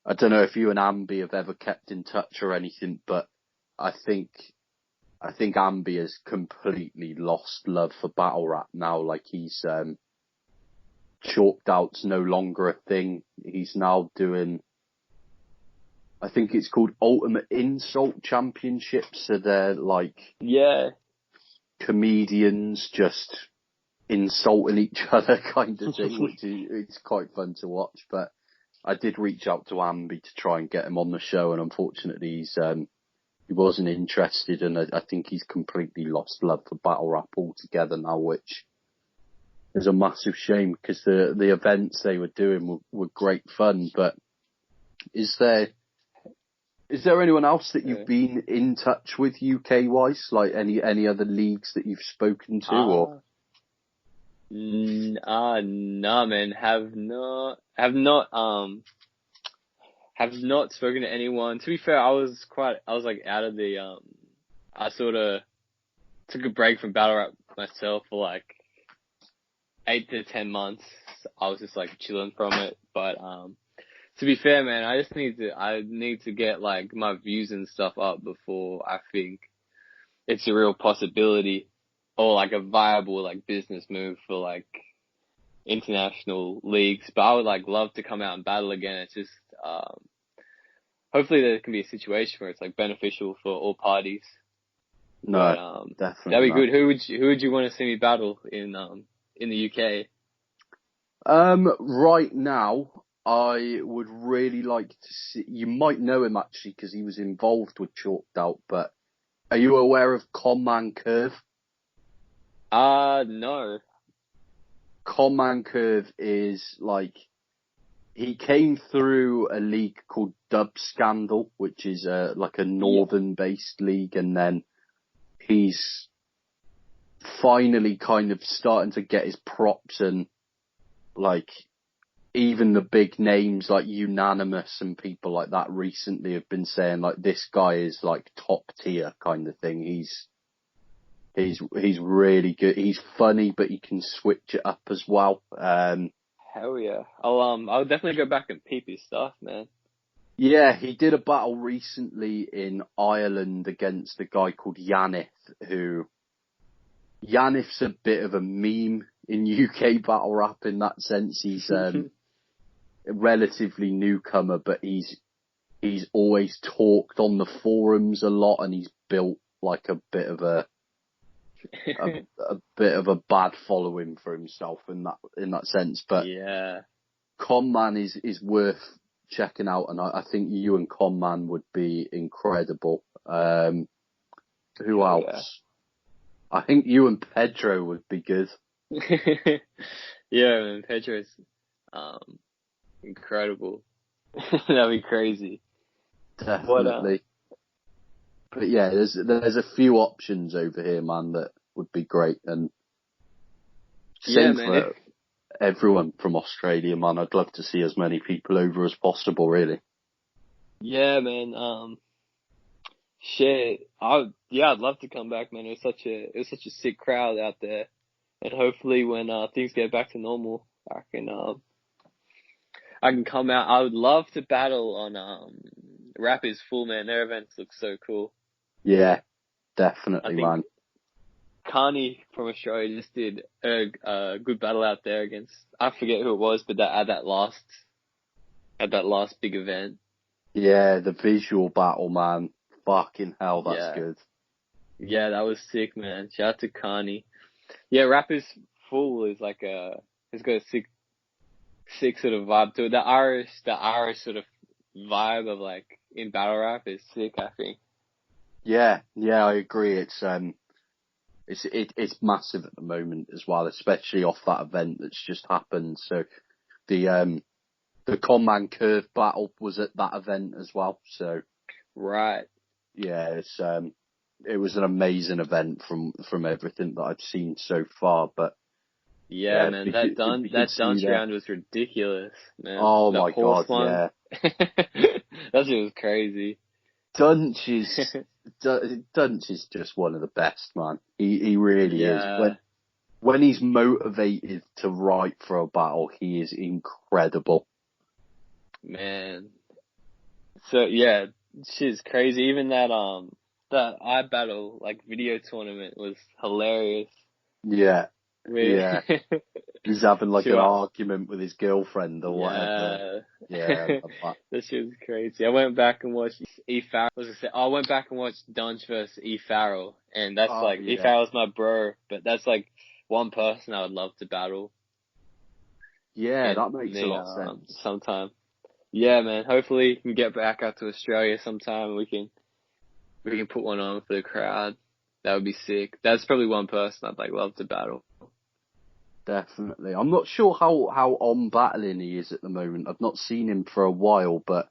if you and Ambi have ever kept in touch or anything, but I think Ambi has completely lost love for battle rap now. Like he's chalked out's no longer a thing. He's now doing, I think it's called Ultimate Insult Championships. So they're like Yeah. comedians just insulting each other kind of thing, which is it's quite fun to watch. But I did reach out to Ambi to try and get him on the show, and unfortunately he wasn't interested, and I think he's completely lost love for battle rap altogether now, which is a massive shame because the events they were doing were great fun. But is there anyone else that you've been in touch with UK wise, like any other leagues that you've spoken to, or? Nah, man. Have not spoken to anyone. To be fair, I was like out of the, I sort of took a break from battle rap myself for like 8 to 10 months. I was just like chilling from it. But, to be fair, man, I need to get like my views and stuff up before I think it's a real possibility or like a viable like business move for like international leagues. But I would like love to come out and battle again. It's just, hopefully there can be a situation where it's like beneficial for all parties. No, But, definitely. that'd be good. Who would you want to see me battle in the UK? Right now, I would really like to see. You might know him actually because he was involved with Chalked Out. But are you aware of Conman Curve? No. Conman Curve is like he came through a league called Dub Scandal, which is like a northern-based league, and then he's finally kind of starting to get his props, and like even the big names like Unanimous and people like that recently have been saying like this guy is like top tier kind of thing. He's really good. He's funny, but he can switch it up as well. Hell yeah. I'll definitely go back and peep his stuff, man. Yeah, he did a battle recently in Ireland against a guy called Yannick, who Yannick's a bit of a meme in UK battle rap in that sense. He's a relatively newcomer, but he's always talked on the forums a lot, and he's built like a bit of a bad following for himself in that sense. But yeah, Conman is worth checking out, and I think you and Conman would be incredible. Who else? Yeah. I think you and Pedro would be good. Yeah, man, Pedro's incredible. That'd be crazy. Definitely. But yeah, there's a few options over here, man, that would be great. And same for everyone from Australia, man. I'd love to see as many people over as possible, really. Yeah, man. Shit. I'd love to come back, man. It was such a sick crowd out there. And hopefully when things get back to normal, I can come out. I would love to battle on Rap is Full, man. Their events look so cool. Yeah, definitely, man. Carney from Australia just did a good battle out there against, I forget who it was, but at that last big event. Yeah, the visual battle, man. Fucking hell, that's good. Yeah, that was sick, man. Shout out to Carney. Yeah, Rap is Full is like it's got a sick sort of vibe to it. The Irish sort of vibe of like in battle rap is sick, I think. Yeah, I agree. It's massive at the moment as well, especially off that event that's just happened. So the Conman Curve battle was at that event as well. So right. Yeah, it was an amazing event from everything that I've seen so far. But yeah, man, that dance round was ridiculous, man. Oh my god, yeah. That shit was crazy. Dunch is just one of the best, man. He really is. When he's motivated to write for a battle, he is incredible. Man. So yeah, shit's crazy. Even that iBattle like video tournament was hilarious. Yeah. Yeah. He's having like an argument with his girlfriend or whatever. Yeah. That shit was crazy. I went back and watched E Farrell. I went back and watched Dunch versus E Farrell, and that's E Farrell's my bro, but that's like one person I would love to battle. Yeah, that makes a lot of sense. Sometime. Yeah, man. Hopefully we can get back out to Australia sometime and we can put one on for the crowd. That would be sick. That's probably one person I'd love to battle. Definitely. I'm not sure how on battling he is at the moment. I've not seen him for a while, but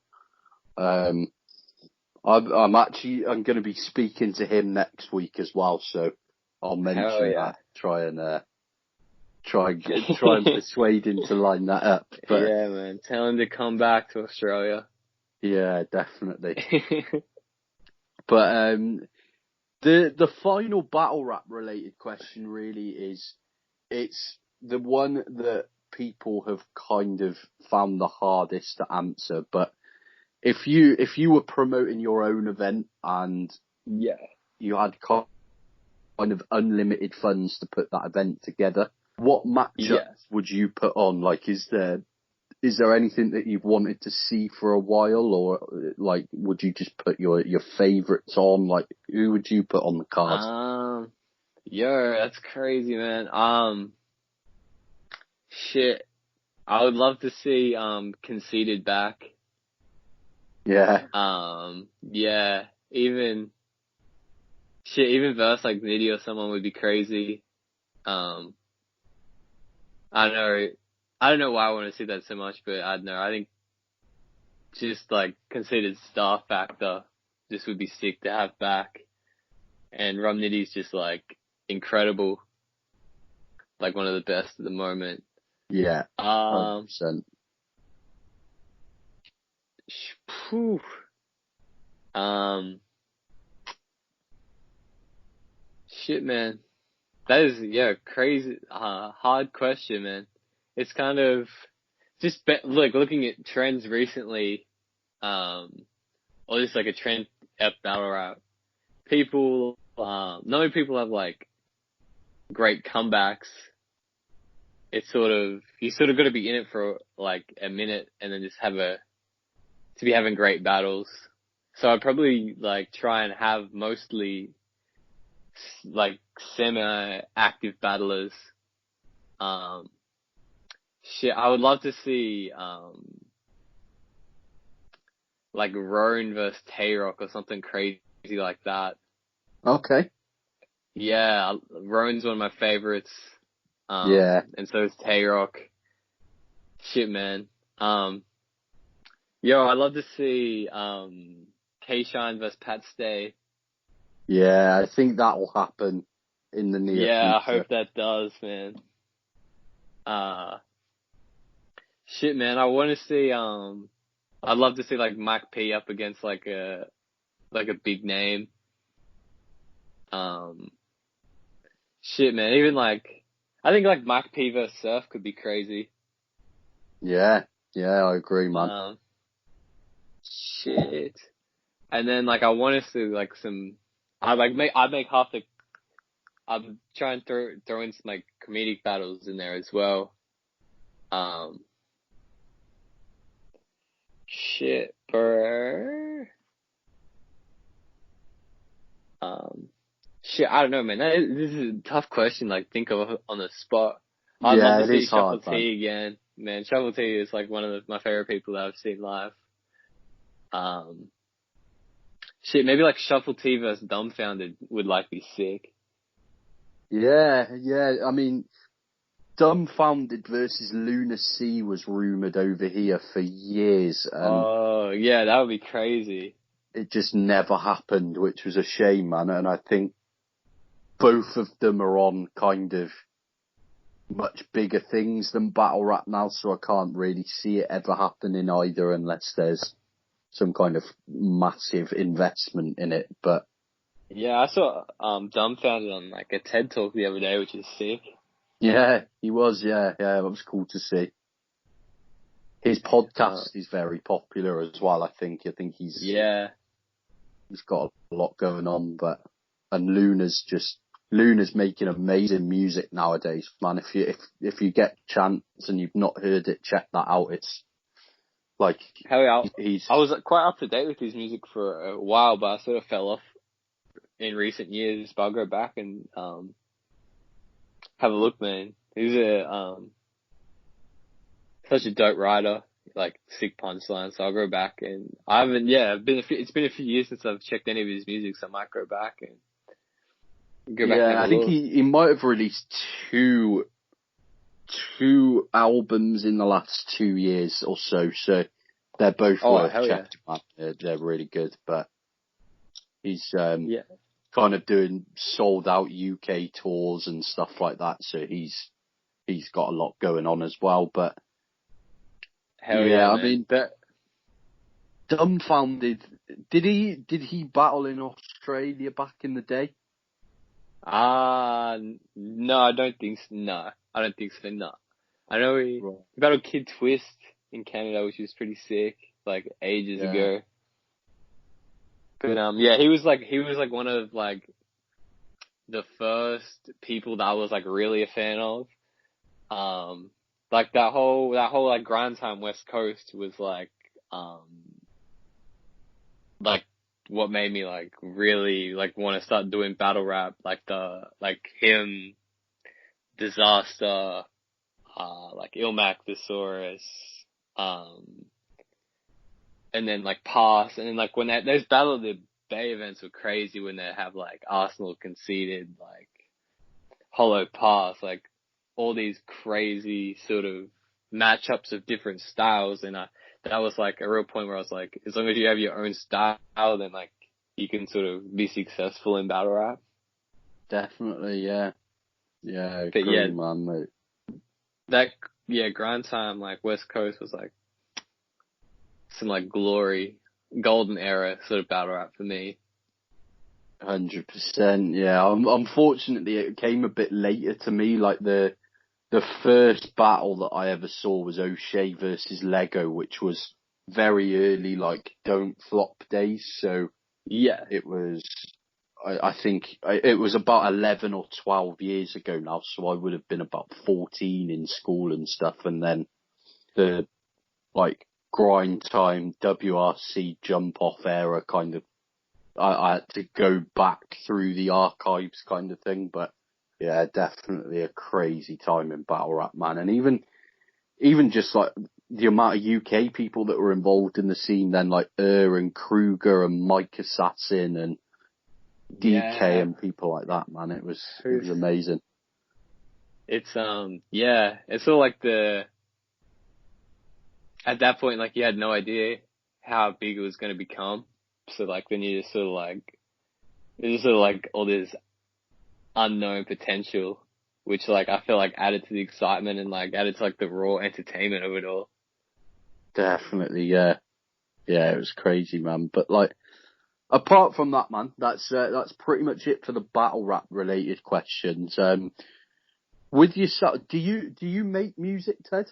I'm going to be speaking to him next week as well, so I'll mention that. Try and persuade him to line that up. But, yeah, man. Tell him to come back to Australia. Yeah, definitely. But the final battle rap related question really is, it's the one that people have kind of found the hardest to answer. But if you were promoting your own event and you had kind of unlimited funds to put that event together, what matchups would you put on? Like, is there anything that you've wanted to see for a while, or like would you just put your favourites on? Like, who would you put on the card? That's crazy, man. Shit, I would love to see Conceited back. Yeah. Yeah. Even verse like Nitty or someone would be crazy. I don't know why I want to see that so much, but I don't know. I think just like Conceited star factor just would be sick to have back. And Rum Nitty's just like incredible. Like one of the best at the moment. Yeah. 100%. Shit, man. That is, crazy, hard question, man. It's kind of just looking at trends recently, or just like a trend at battle rap. Not many people have like great comebacks. it's sort of, you sort of got to be in it for like a minute and then just to be having great battles. So I'd probably like try and have mostly like semi-active battlers. Um, I would love to see, like Roan versus Tay-Rock or something crazy like that. Okay. Yeah, Roan's one of my favorites. Yeah. And so is Tay-Rock. Shit, man. Yo, I'd love to see, K-Shine versus Pat Stay. Yeah, I think that will happen in the near Yeah, I future. hope that does, man. Shit, man, I want to see, I'd love to see like Mike P up against like a big name. Shit, man, even like, I think like Mike P versus Surf could be crazy. Yeah, I agree, man. Shit. And then like I want to do like I'd make half the, I'd try and throw in some like comedic battles in there as well. Shit, bro. Shit, I don't know, man. This is a tough question, like, think of on the spot. I'd love Yeah, to it see is Shuffle hard, man. T again. Man, Shuffle T is like one of my favorite people that I've seen live. Shit, maybe like Shuffle T versus Dumbfounded would like be sick. Yeah. I mean, Dumbfounded versus Luna Sea was rumoured over here for years, and Oh, yeah, that would be crazy. it just never happened, which was a shame, man. And I think both of them are on kind of much bigger things than battle rap now, so I can't really see it ever happening either unless there's some kind of massive investment in it. But Yeah, I saw Dumbfounded on like a TED Talk the other day, which is sick. yeah, he was, yeah, that was cool to see. His podcast is very popular as well. I think he's got a lot going on, and Luna's making amazing music nowadays, man. If you get a chance and you've not heard it, check that out. It's like Hell yeah, he's I was quite up to date with his music for a while, but I sort of fell off in recent years. But I'll go back and have a look, man. He's such a dope writer, like sick punchline. So I'll go back and I haven't. Yeah, it's been a few years since I've checked any of his music, so I might go back and have a I think look. he might have released two albums in the last 2 years or so. So they're both worth checking out. They're really good, but he's kind of doing sold out UK tours and stuff like that. So he's got a lot going on as well. But Man. I mean, Dumbfounded. Did he battle in Australia back in the day? No, I don't think so. No, I don't think so. No, I know he battled Kid Twist in Canada, which was pretty sick, like ages ago. But yeah, he was like one of like the first people that I was like really a fan of. Like that whole like grind time West Coast was like what made me like really like want to start doing battle rap, like him, Disaster, like Ilmac Thesaurus, and then like Pass, and then like when those Battle of the Bay events were crazy when they have like Arsenal conceded, like Hollow Pass, like all these crazy sort of matchups of different styles, and that was like a real point where I was like, as long as you have your own style, then like you can sort of be successful in battle rap. Definitely, yeah. Yeah, but agree, man. Mate. Grind time, like West Coast was like some like golden era sort of battle rap for me. 100%, yeah. Unfortunately, it came a bit later to me. Like the first battle that I ever saw was O'Shea versus Lego, which was very early, like Don't Flop days. So yeah, it was. I think it was about 11 or 12 years ago now, so I would have been about 14 in school and stuff, and then the, like, grind time, WRC jump off era kind of, I had to go back through the archives kind of thing, but yeah, definitely a crazy time in battle rap, man. And even just like the amount of UK people that were involved in the scene then, like and Kruger and Mike Assassin and DK and people like that, man. It was amazing. It's it's sort of like at that point, like, you had no idea how big it was going to become. So, like, then you just sort of like, there's just sort of like all this unknown potential, which, like, I feel like added to the excitement and, like, added to, like, the raw entertainment of it all. Definitely, yeah. Yeah, it was crazy, man. But, like, apart from that, man, that's pretty much it for the battle rap related questions. With yourself, do you make music, Ted?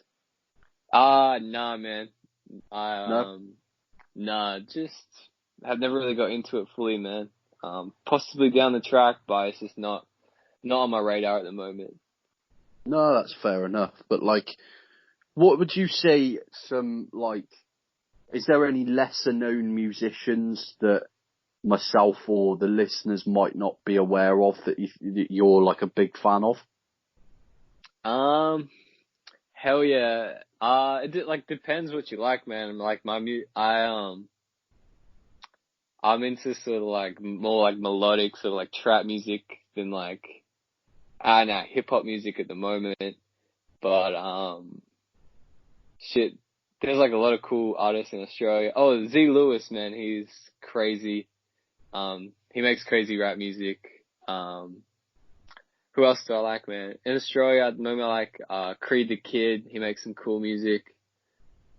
Nah, man. No? Nah, just have never really got into it fully, man. Possibly down the track, but it's just not on my radar at the moment. No, that's fair enough. But, like, what would you say is there any lesser known musicians that myself or the listeners might not be aware of that you're like a big fan of? Hell yeah. It depends what you like, man. Like I'm into sort of like more like melodic sort of like trap music than like, hip hop music at the moment. But, shit, there's like a lot of cool artists in Australia. Oh, Z Lewis, man, he's crazy. He makes crazy rap music. Who else do I like, man? In Australia at the moment, I like, Creed the Kid. He makes some cool music.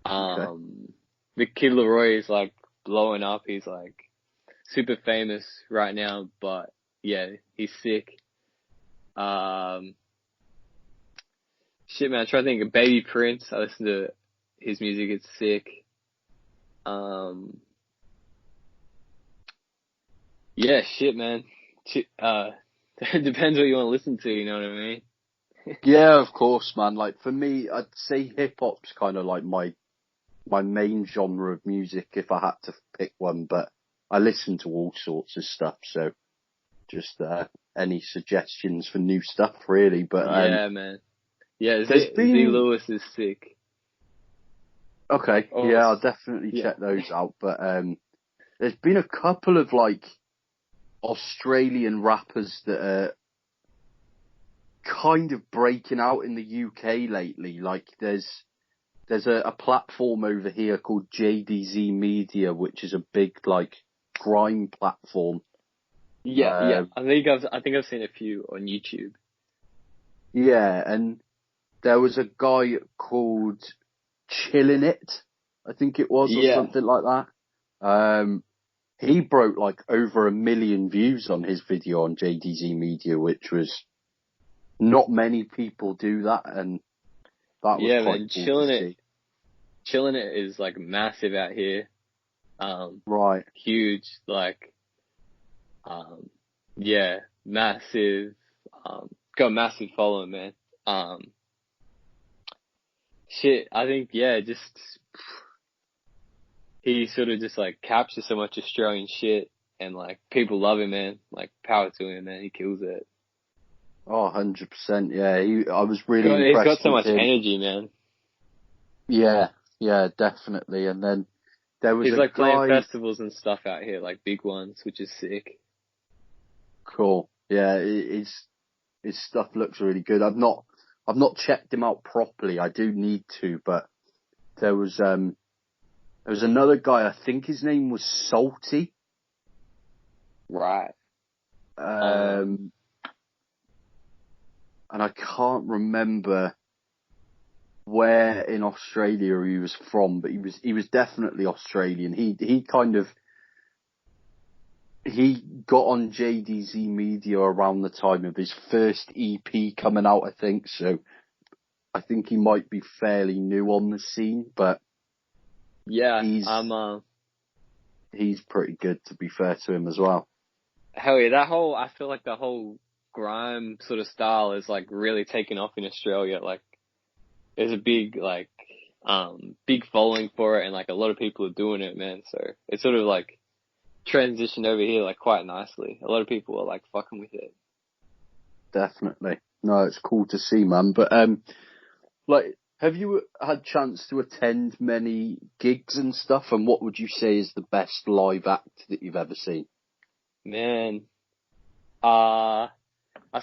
Okay. The Kid Leroy is like blowing up. He's like super famous right now, but yeah, he's sick. Shit, man, I try to think of Baby Prince. I listen to his music. It's sick. Yeah, shit, man. It depends what you want to listen to, you know what I mean? Yeah, of course, man. Like, for me, I'd say hip hop's kind of like my main genre of music if I had to pick one, but I listen to all sorts of stuff, so just any suggestions for new stuff, really. But Yeah, man. Yeah, there's Z been Lewis is sick. okay, Oh, yeah, I'll definitely yeah. check those out. But there's been a couple of like Australian rappers that are kind of breaking out in the UK lately. Like there's a platform over here called JDZ Media, which is a big like grime platform. Yeah. I think I've seen a few on YouTube. Yeah, and there was a guy called Chillin' It, I think it was, or Yeah. something like that. He broke like over 1 million views on his video on JDZ Media, which was not many people do that, and that was Yeah, quite man. cool to see. Chillin' It is like massive out here. Right. Huge, like, yeah, massive, got a massive following, man. Shit, I think, yeah, just, he sort of just like captures so much Australian shit and like people love him, man. Like, power to him, man. He kills it. Oh, 100%. Yeah, I was really impressed He's got so with much him. energy, man. Yeah, definitely. And then there was He's a like playing guy. festivals and stuff out here, like big ones, which is sick. Cool. Yeah, his stuff looks really good. I've not checked him out properly. I do need to, but there was another guy. I think his name was Salty. Right. And I can't remember where in Australia he was from, but he was definitely Australian. He got on JDZ Media around the time of his first EP coming out, I think. So I think he might be fairly new on the scene, but yeah, he's pretty good, to be fair to him as well. hell yeah, I feel like the whole grime sort of style is like really taken off in Australia. Like, there's a big following for it, and like a lot of people are doing it, man. So it's sort of like transitioned over here like quite nicely. A lot of people are like fucking with it. Definitely. No, it's cool to see, man. But like, have you had chance to attend many gigs and stuff? And what would you say is the best live act that you've ever seen? Man, I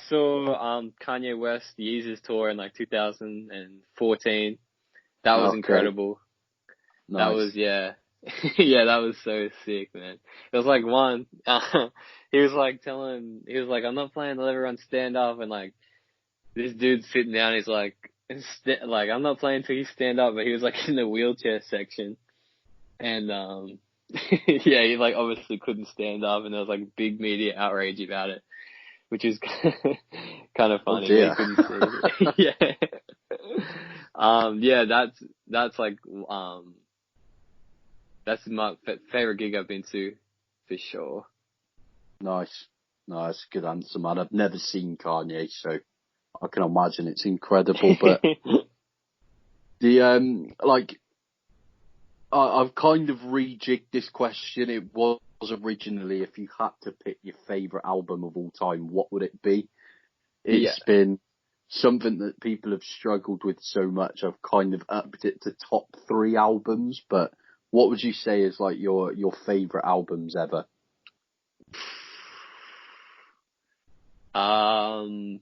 saw Kanye West Yeezus tour in like 2014. That was Okay, incredible. That nice. was, yeah. Yeah, that was so sick, man. It was like he was like I'm not playing, let everyone stand up, and like, this dude's sitting down, he's like, I'm not playing till you stand up, but he was like in the wheelchair section, and yeah, he like obviously couldn't stand up, and there was like big media outrage about it, which is kind of Oh funny, but he dear. couldn't see. Yeah. Yeah, that's like, that's my favorite gig I've been to, for sure. Nice. No, that's a good answer, man. I've never seen Kanye, so I can imagine it's incredible. But the like, I've kind of rejigged this question. It was originally, if you had to pick your favourite album of all time, what would it be? Yeah. It's been something that people have struggled with so much. I've kind of upped it to top three albums. But what would you say is like your favourite albums ever? Um,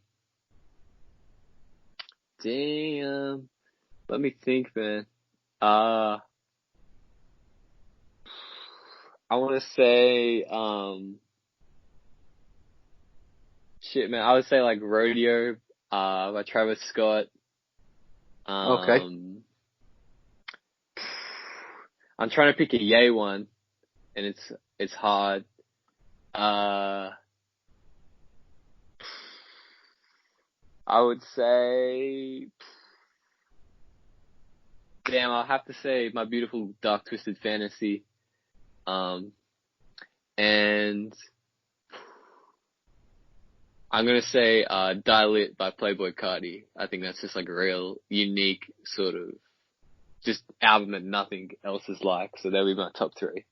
Damn. Let me think, man. Uh, I want to say, shit, man. I would say like Rodeo, by Travis Scott. Okay. Um, I'm trying to pick a Ye one, and it's hard. Uh, I would say, damn, I'll have to say My Beautiful Dark Twisted Fantasy. Um, and I'm gonna say, Die Lit by Playboi Carti. I think that's just like a real unique sort of just album that nothing else is like. So that'll be my top three.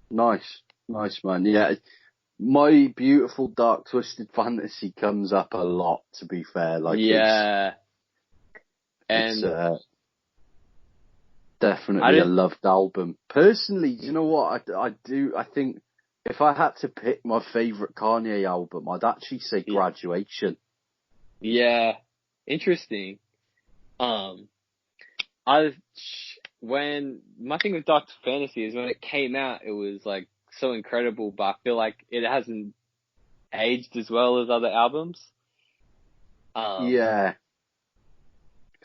Nice. Nice, man. Yeah. My Beautiful Dark Twisted Fantasy comes up a lot, to be fair. Like Yeah. it's And I definitely a didn't, loved album. Personally, you know what? I think if I had to pick my favourite Kanye album, I'd actually say yeah, yeah, interesting. Um, I, when, my thing with Dark Fantasy is when it came out, it was like so incredible, but I feel like it hasn't aged as well as other albums. Um, Yeah,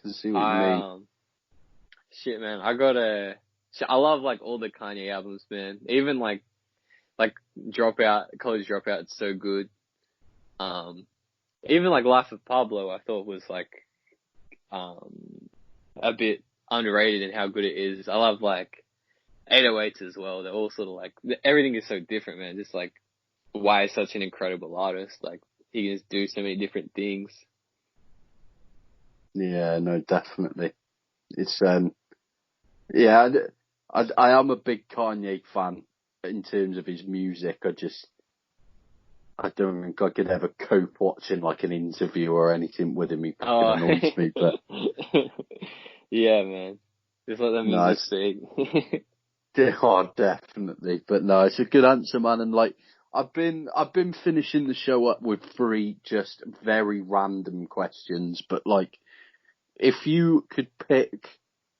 can see what you I, mean. Shit, man, I love like all the Kanye albums, man. Even like Dropout, College Dropout, it's so good. Um, Even like Life of Pablo, I thought was like, um, a bit underrated in how good it is. I love like 808s as well. They're all sort of like, everything is so different, man. Just like, why is such an incredible artist? Like, he can just do so many different things. Yeah, no, definitely. It's yeah, I am a big Kanye fan in terms of his music. I don't think I could ever cope watching like an interview or anything with him. He fucking Oh, annoys me. But yeah, man. Just let the no, music speak. oh, definitely. But no, it's a good answer, man. And like, I've been finishing the show up with three just very random questions. But like, if you could pick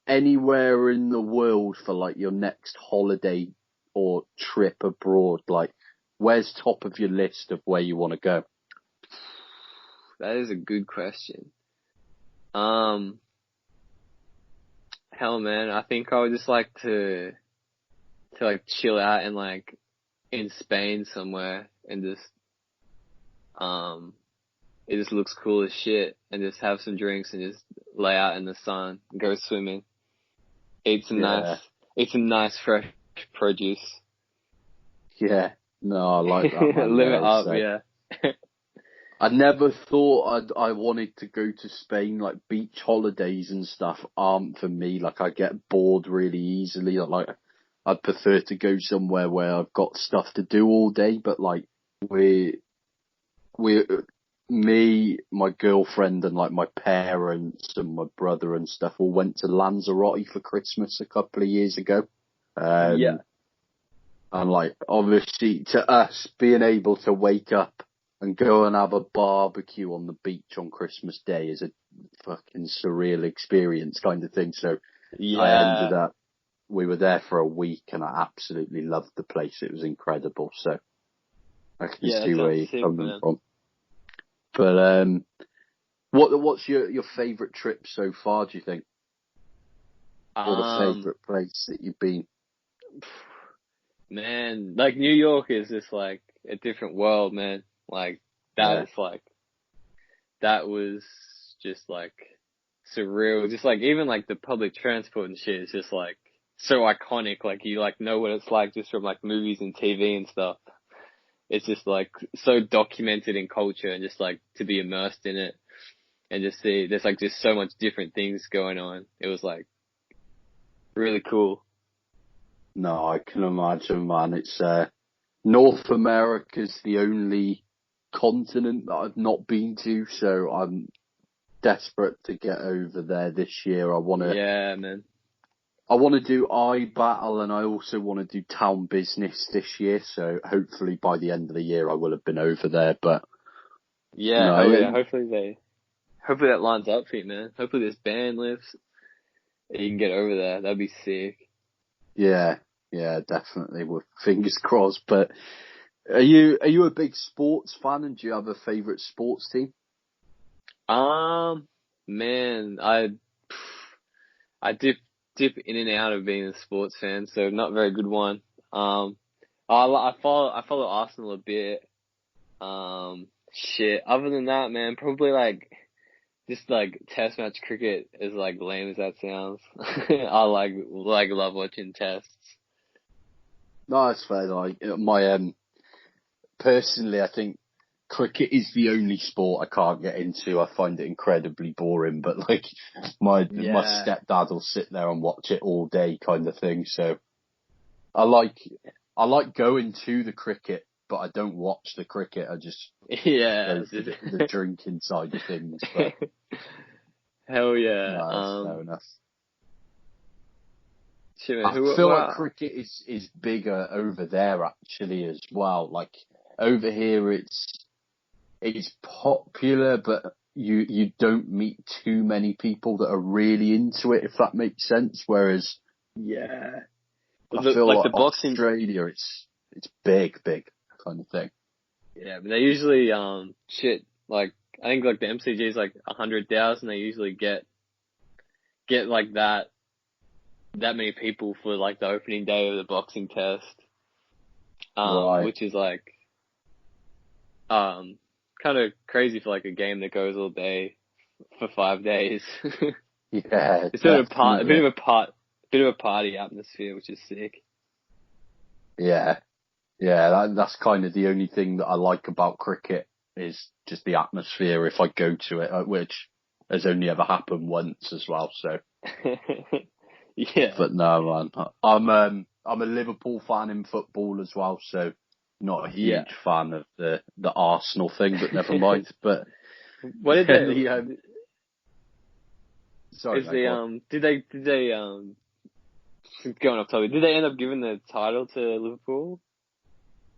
anywhere in the world for like your next holiday or trip abroad, like, where's top of your list of where you want to go? That is a good question. Um, Hell, man, I think I would just like to like chill out and like in Spain somewhere and just, um, it just looks cool as shit, and just have some drinks and just lay out in the sun, go swimming, eat some nice, Yeah, eat some nice fresh produce. yeah. No, I like that, man. Live it Yeah, up, so. yeah. I never thought I wanted to go to Spain. Like beach holidays and stuff aren't for me. Like I get bored really easily. Like I'd prefer to go somewhere where I've got stuff to do all day. But like we, me, my girlfriend, and like my parents and my brother and stuff all went to Lanzarote for Christmas a couple of years ago. Yeah. And like obviously to us being able to wake up and go and have a barbecue on the beach on Christmas Day is a fucking surreal experience kind of thing. So I ended Yeah. up, we were there for a week and I absolutely loved the place. It was incredible. So I can Yeah, that see where sounds you're sick, coming man. from. But what's your favourite trip so far? Do you think, or the favourite place that you've been? Man, like New York is just like a different world, man. Like Yeah, that's like that was just like surreal. Just like even like the public transport and shit is just like so iconic. Like you like know what it's like just from like movies and TV and stuff. It's just like so documented in culture and just like to be immersed in it and just see there's like just so much different things going on. It was like really cool. no, I can imagine, man. It's North America's the only continent that I've not been to, so I'm desperate to get over there this year. Yeah, man. I want to do iBattle, and I also want to do Town Business this year. So hopefully by the end of the year I will have been over there. But Yeah, no, hell yeah. Hopefully that lines up for you, man. Hopefully this band lives and you can get over there. That'd be sick. yeah, definitely. With fingers crossed. But are you a big sports fan, and do you have a favourite sports team? Man, I dip in and out of being a sports fan, so not a very good one. I follow Arsenal a bit. Shit. Other than that, man, probably like just like test match cricket, as like lame as that sounds. I love watching tests. No, it's fair. Like my personally, I think cricket is the only sport I can't get into. I find it incredibly boring. But like my Yeah. stepdad will sit there and watch it all day, kind of thing. So I like going to the cricket, but I don't watch the cricket. I just Yeah. go for the drinking side of things. But Hell yeah. no, that's fair enough. Shit, man, I who, feel like wow. cricket is bigger over there actually as well. Like over here, it's popular, but you don't meet too many people that are really into it, if that makes sense. Whereas Yeah. I feel Like the like boxing, Australia, it's big kind of thing. yeah, but they usually, shit, like, I think like the MCG is like 100,000. They usually get like that many people for like the opening day of the boxing test. Right. Which is like, kind of crazy for like a game that goes all day for 5 days. Yeah, It's definitely. a bit of a party atmosphere, which is sick. Yeah, that's kind of the only thing that I like about cricket is just the atmosphere if I go to it, which has only ever happened once as well. So, Yeah. but no, man, I'm a Liverpool fan in football as well, so not a Yeah. huge fan of the Arsenal thing, but never mind. But What did they, sorry, is mate, go on. did they, going off topic, did they end up giving the title to Liverpool?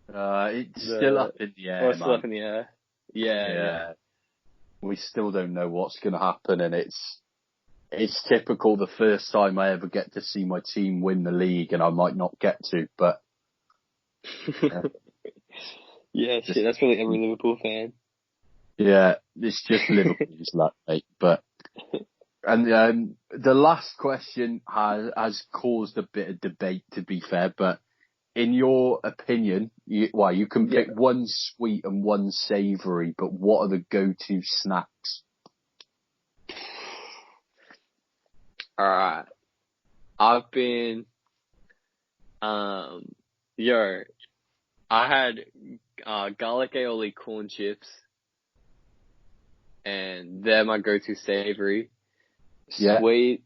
It's still up in the Or air, still man. up in the air? Yeah, yeah. Yeah, we still don't know what's going to happen, and it's typical the first time I ever get to see my team win the league, and I might not get to, but Yeah, just shit, that's really every Liverpool fan. yeah, it's just Liverpool's luck, mate. But and the last question has caused a bit of debate, to be fair. But in your opinion, you can Yeah. pick one sweet and one savoury, but what are the go-to snacks? Alright. I've been, yo, I had garlic aioli corn chips, and they're my go-to savory. Yeah. Sweet.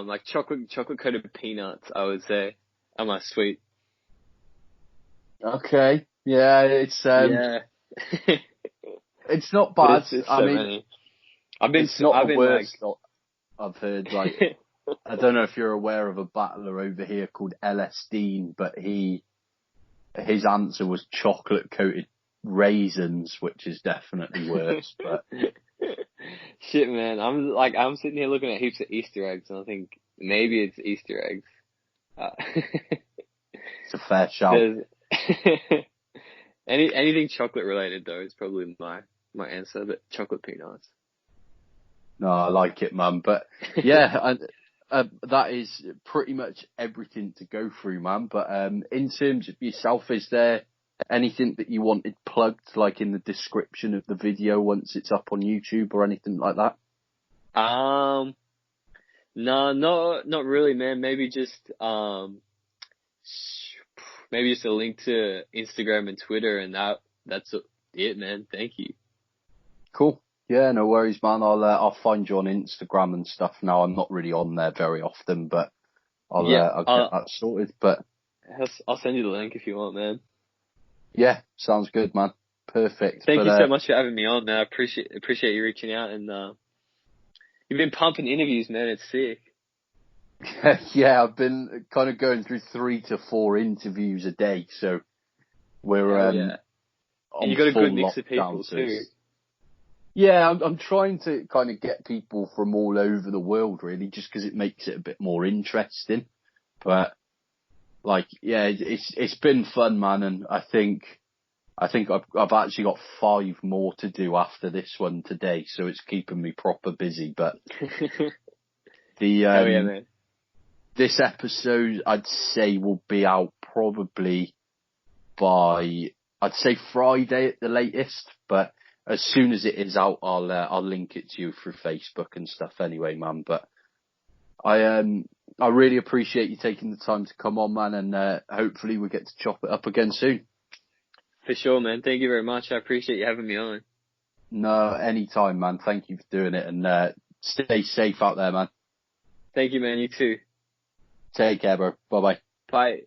Like chocolate coated peanuts, I would say, are my sweet. Okay. Yeah, it's Yeah. it's not But bad. it's I so mean, many. it's not I've the been worst. I've heard, like, I don't know if you're aware of a battler over here called LS Dean, but his answer was chocolate coated raisins, which is definitely worse. But shit, man. I'm sitting here looking at heaps of Easter eggs, and I think maybe it's Easter eggs. it's a fair shout. There's anything chocolate related though is probably my answer, but chocolate peanuts. No, I like it, man. But yeah, that is pretty much everything to go through, man. But in terms of yourself, is there anything that you wanted plugged, like in the description of the video once it's up on YouTube or anything like that? No, not really, man. Maybe just a link to Instagram and Twitter, and that's it, man. Thank you. Cool. Yeah, no worries, man. I'll find you on Instagram and stuff now. I'm not really on there very often, but I'll get that sorted. But I'll send you the link if you want, man. Yeah, sounds good, man. Perfect. Thank you so much for having me on, man. I appreciate you reaching out, and you've been pumping interviews, man. It's sick. Yeah, I've been kind of going through 3 to 4 interviews a day, so we're and you got a good mix of people too. Yeah, I'm trying to kind of get people from all over the world, really, just because it makes it a bit more interesting. But like, yeah, it's been fun, man, and I think I've actually got 5 more to do after this one today, so it's keeping me proper busy. But hell yeah, man. This episode, I'd say, will be out probably by, I'd say, Friday at the latest, but as soon as it is out, I'll link it to you through Facebook and stuff anyway, man. But I really appreciate you taking the time to come on, man, and hopefully we get to chop it up again soon. For sure, man. Thank you very much. I appreciate you having me on. No, anytime, man. Thank you for doing it, and stay safe out there, man. Thank you, man. You too. Take care, bro. Bye-bye. Bye.